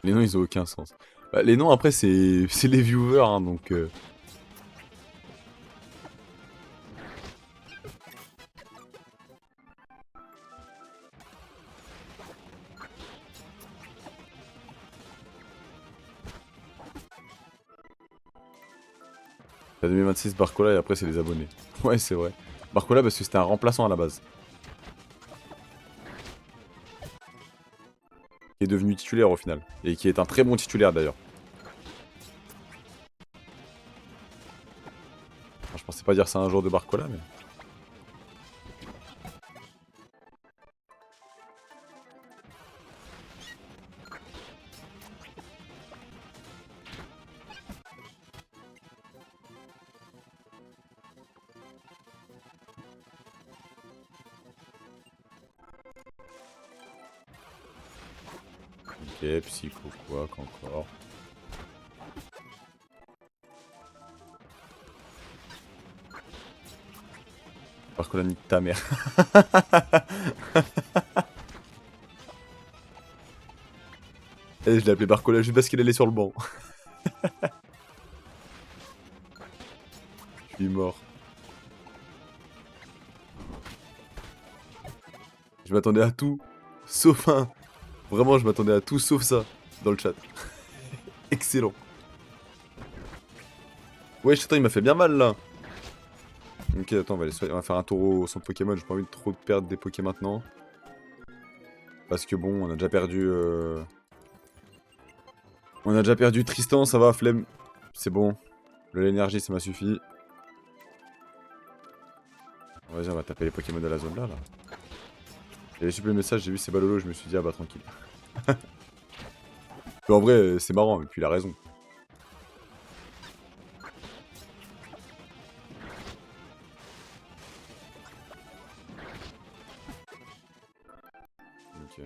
Les noms, ils ont aucun sens. Bah, les noms, après, c'est les viewers, hein, donc... La 2026 Barcola et après, c'est les abonnés. Ouais, c'est vrai. Barcola, parce que c'était un remplaçant à la base. Qui est devenu titulaire au final. Et qui est un très bon titulaire d'ailleurs. Enfin, je pensais pas dire ça un jour de Barcola, mais... Ok, psycho, quoi, qu'encore. Barcola nique ta mère. Et je l'ai appelé Barcola juste parce qu'il allait sur le banc. Je suis mort. Je m'attendais à tout, sauf un. Vraiment, je m'attendais à tout sauf ça dans le chat. Excellent. Ouais, attends, il m'a fait bien mal là. Ok, attends, on va faire un tour au centre Pokémon. J'ai pas envie de trop perdre des Pokémon maintenant. Parce que bon, on a déjà perdu... On a déjà perdu Tristan, ça va, flemme. C'est bon. L'énergie, ça m'a suffi. Vas-y, on va taper les Pokémon de la zone là. J'ai reçu le message, j'ai vu c'est Balolo, je me suis dit, ah bah tranquille. Mais en vrai, c'est marrant, et puis il a raison. Ok.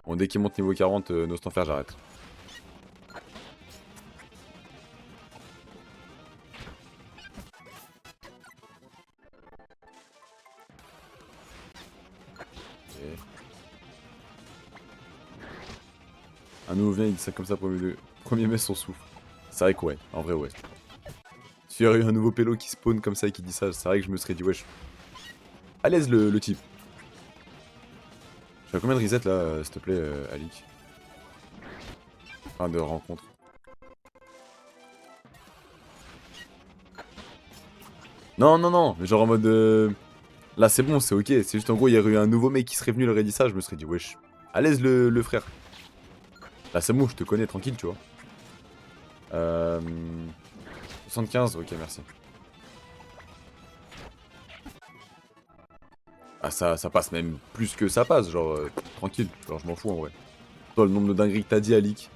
Bon, dès qu'il monte niveau 40, Nostanfer, j'arrête. Ok. Un nouveau vient, il dit ça comme ça, premier mai son souffle. C'est vrai que ouais, en vrai ouais. S'il y aurait eu un nouveau pélo qui spawn comme ça et qui dit ça, c'est vrai que je me serais dit wesh. À l'aise le type. Tu as combien de reset là, s'il te plaît, Alik? Enfin, de rencontres. Non, non, non, mais genre en mode... Là c'est bon, c'est ok, c'est juste en gros, il y aurait eu un nouveau mec qui serait venu, il aurait dit ça, je me serais dit wesh. À l'aise le frère. Là c'est bon, je te connais, tranquille, tu vois. Euh... 75, ok, merci. Ah, ça passe même plus que ça passe, genre, tranquille. Genre, je m'en fous en vrai. Toi, le nombre de dingueries que t'as dit, Alik.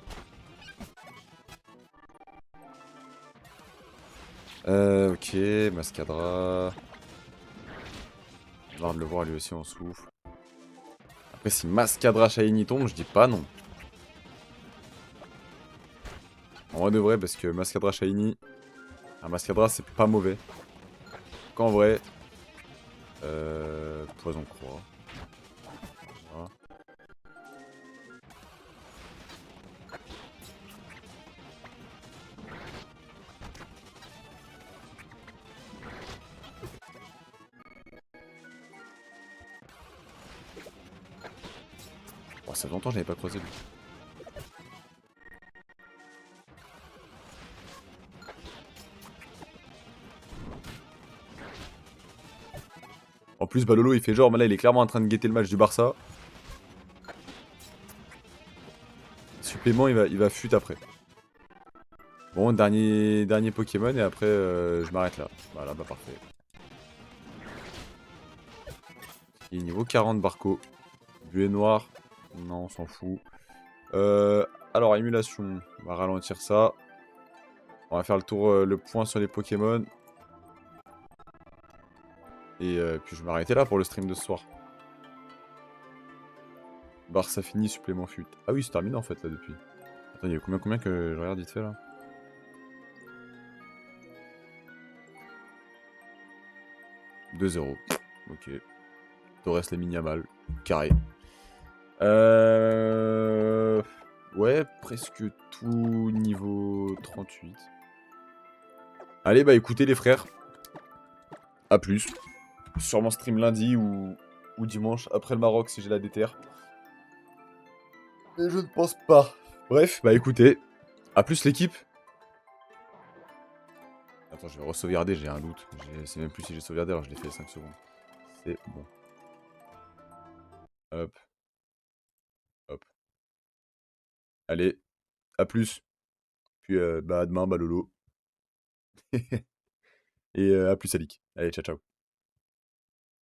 Ok, Mascadra. J'ai hâte de le voir lui aussi en souffle. Après, si Mascadra Shiny tombe, je dis pas non. En vrai de vrai, parce que Mascadra Shiny. Un Mascadra, c'est pas mauvais. Qu'en vrai. Poison Croix. Voilà. Oh, ça fait longtemps que je n'avais pas croisé lui. En plus, Balolo, il fait genre, mais là, il est clairement en train de guetter le match du Barça. Supplément, il va fut après. Bon, dernier Pokémon et après, je m'arrête là. Voilà, bah parfait. Il est niveau 40, Barco. Buée noire. Non, on s'en fout. Alors, émulation. On va ralentir ça. On va faire le tour, le point sur les Pokémon. Et puis je vais m'arrêter là pour le stream de ce soir. Barça fini, supplément fut. Ah oui, c'est terminé en fait là depuis. Attends, il y a combien que je regarde vite fait là? 2-0. Ok. Torres les mini à mal. Carré. Ouais, presque tout niveau 38. Allez, bah écoutez les frères. À plus. Sûrement stream lundi ou dimanche après le Maroc si j'ai la déterre. Et je ne pense pas. Bref, bah écoutez. À plus l'équipe. Attends, je vais re-sauvegarder, j'ai un doute. Je sais même plus si j'ai sauvegardé, alors je l'ai fait 5 secondes. C'est bon. Hop, hop. Allez, à plus. Puis bah à demain, bah lolo. Et à plus Alik. Allez, ciao ciao.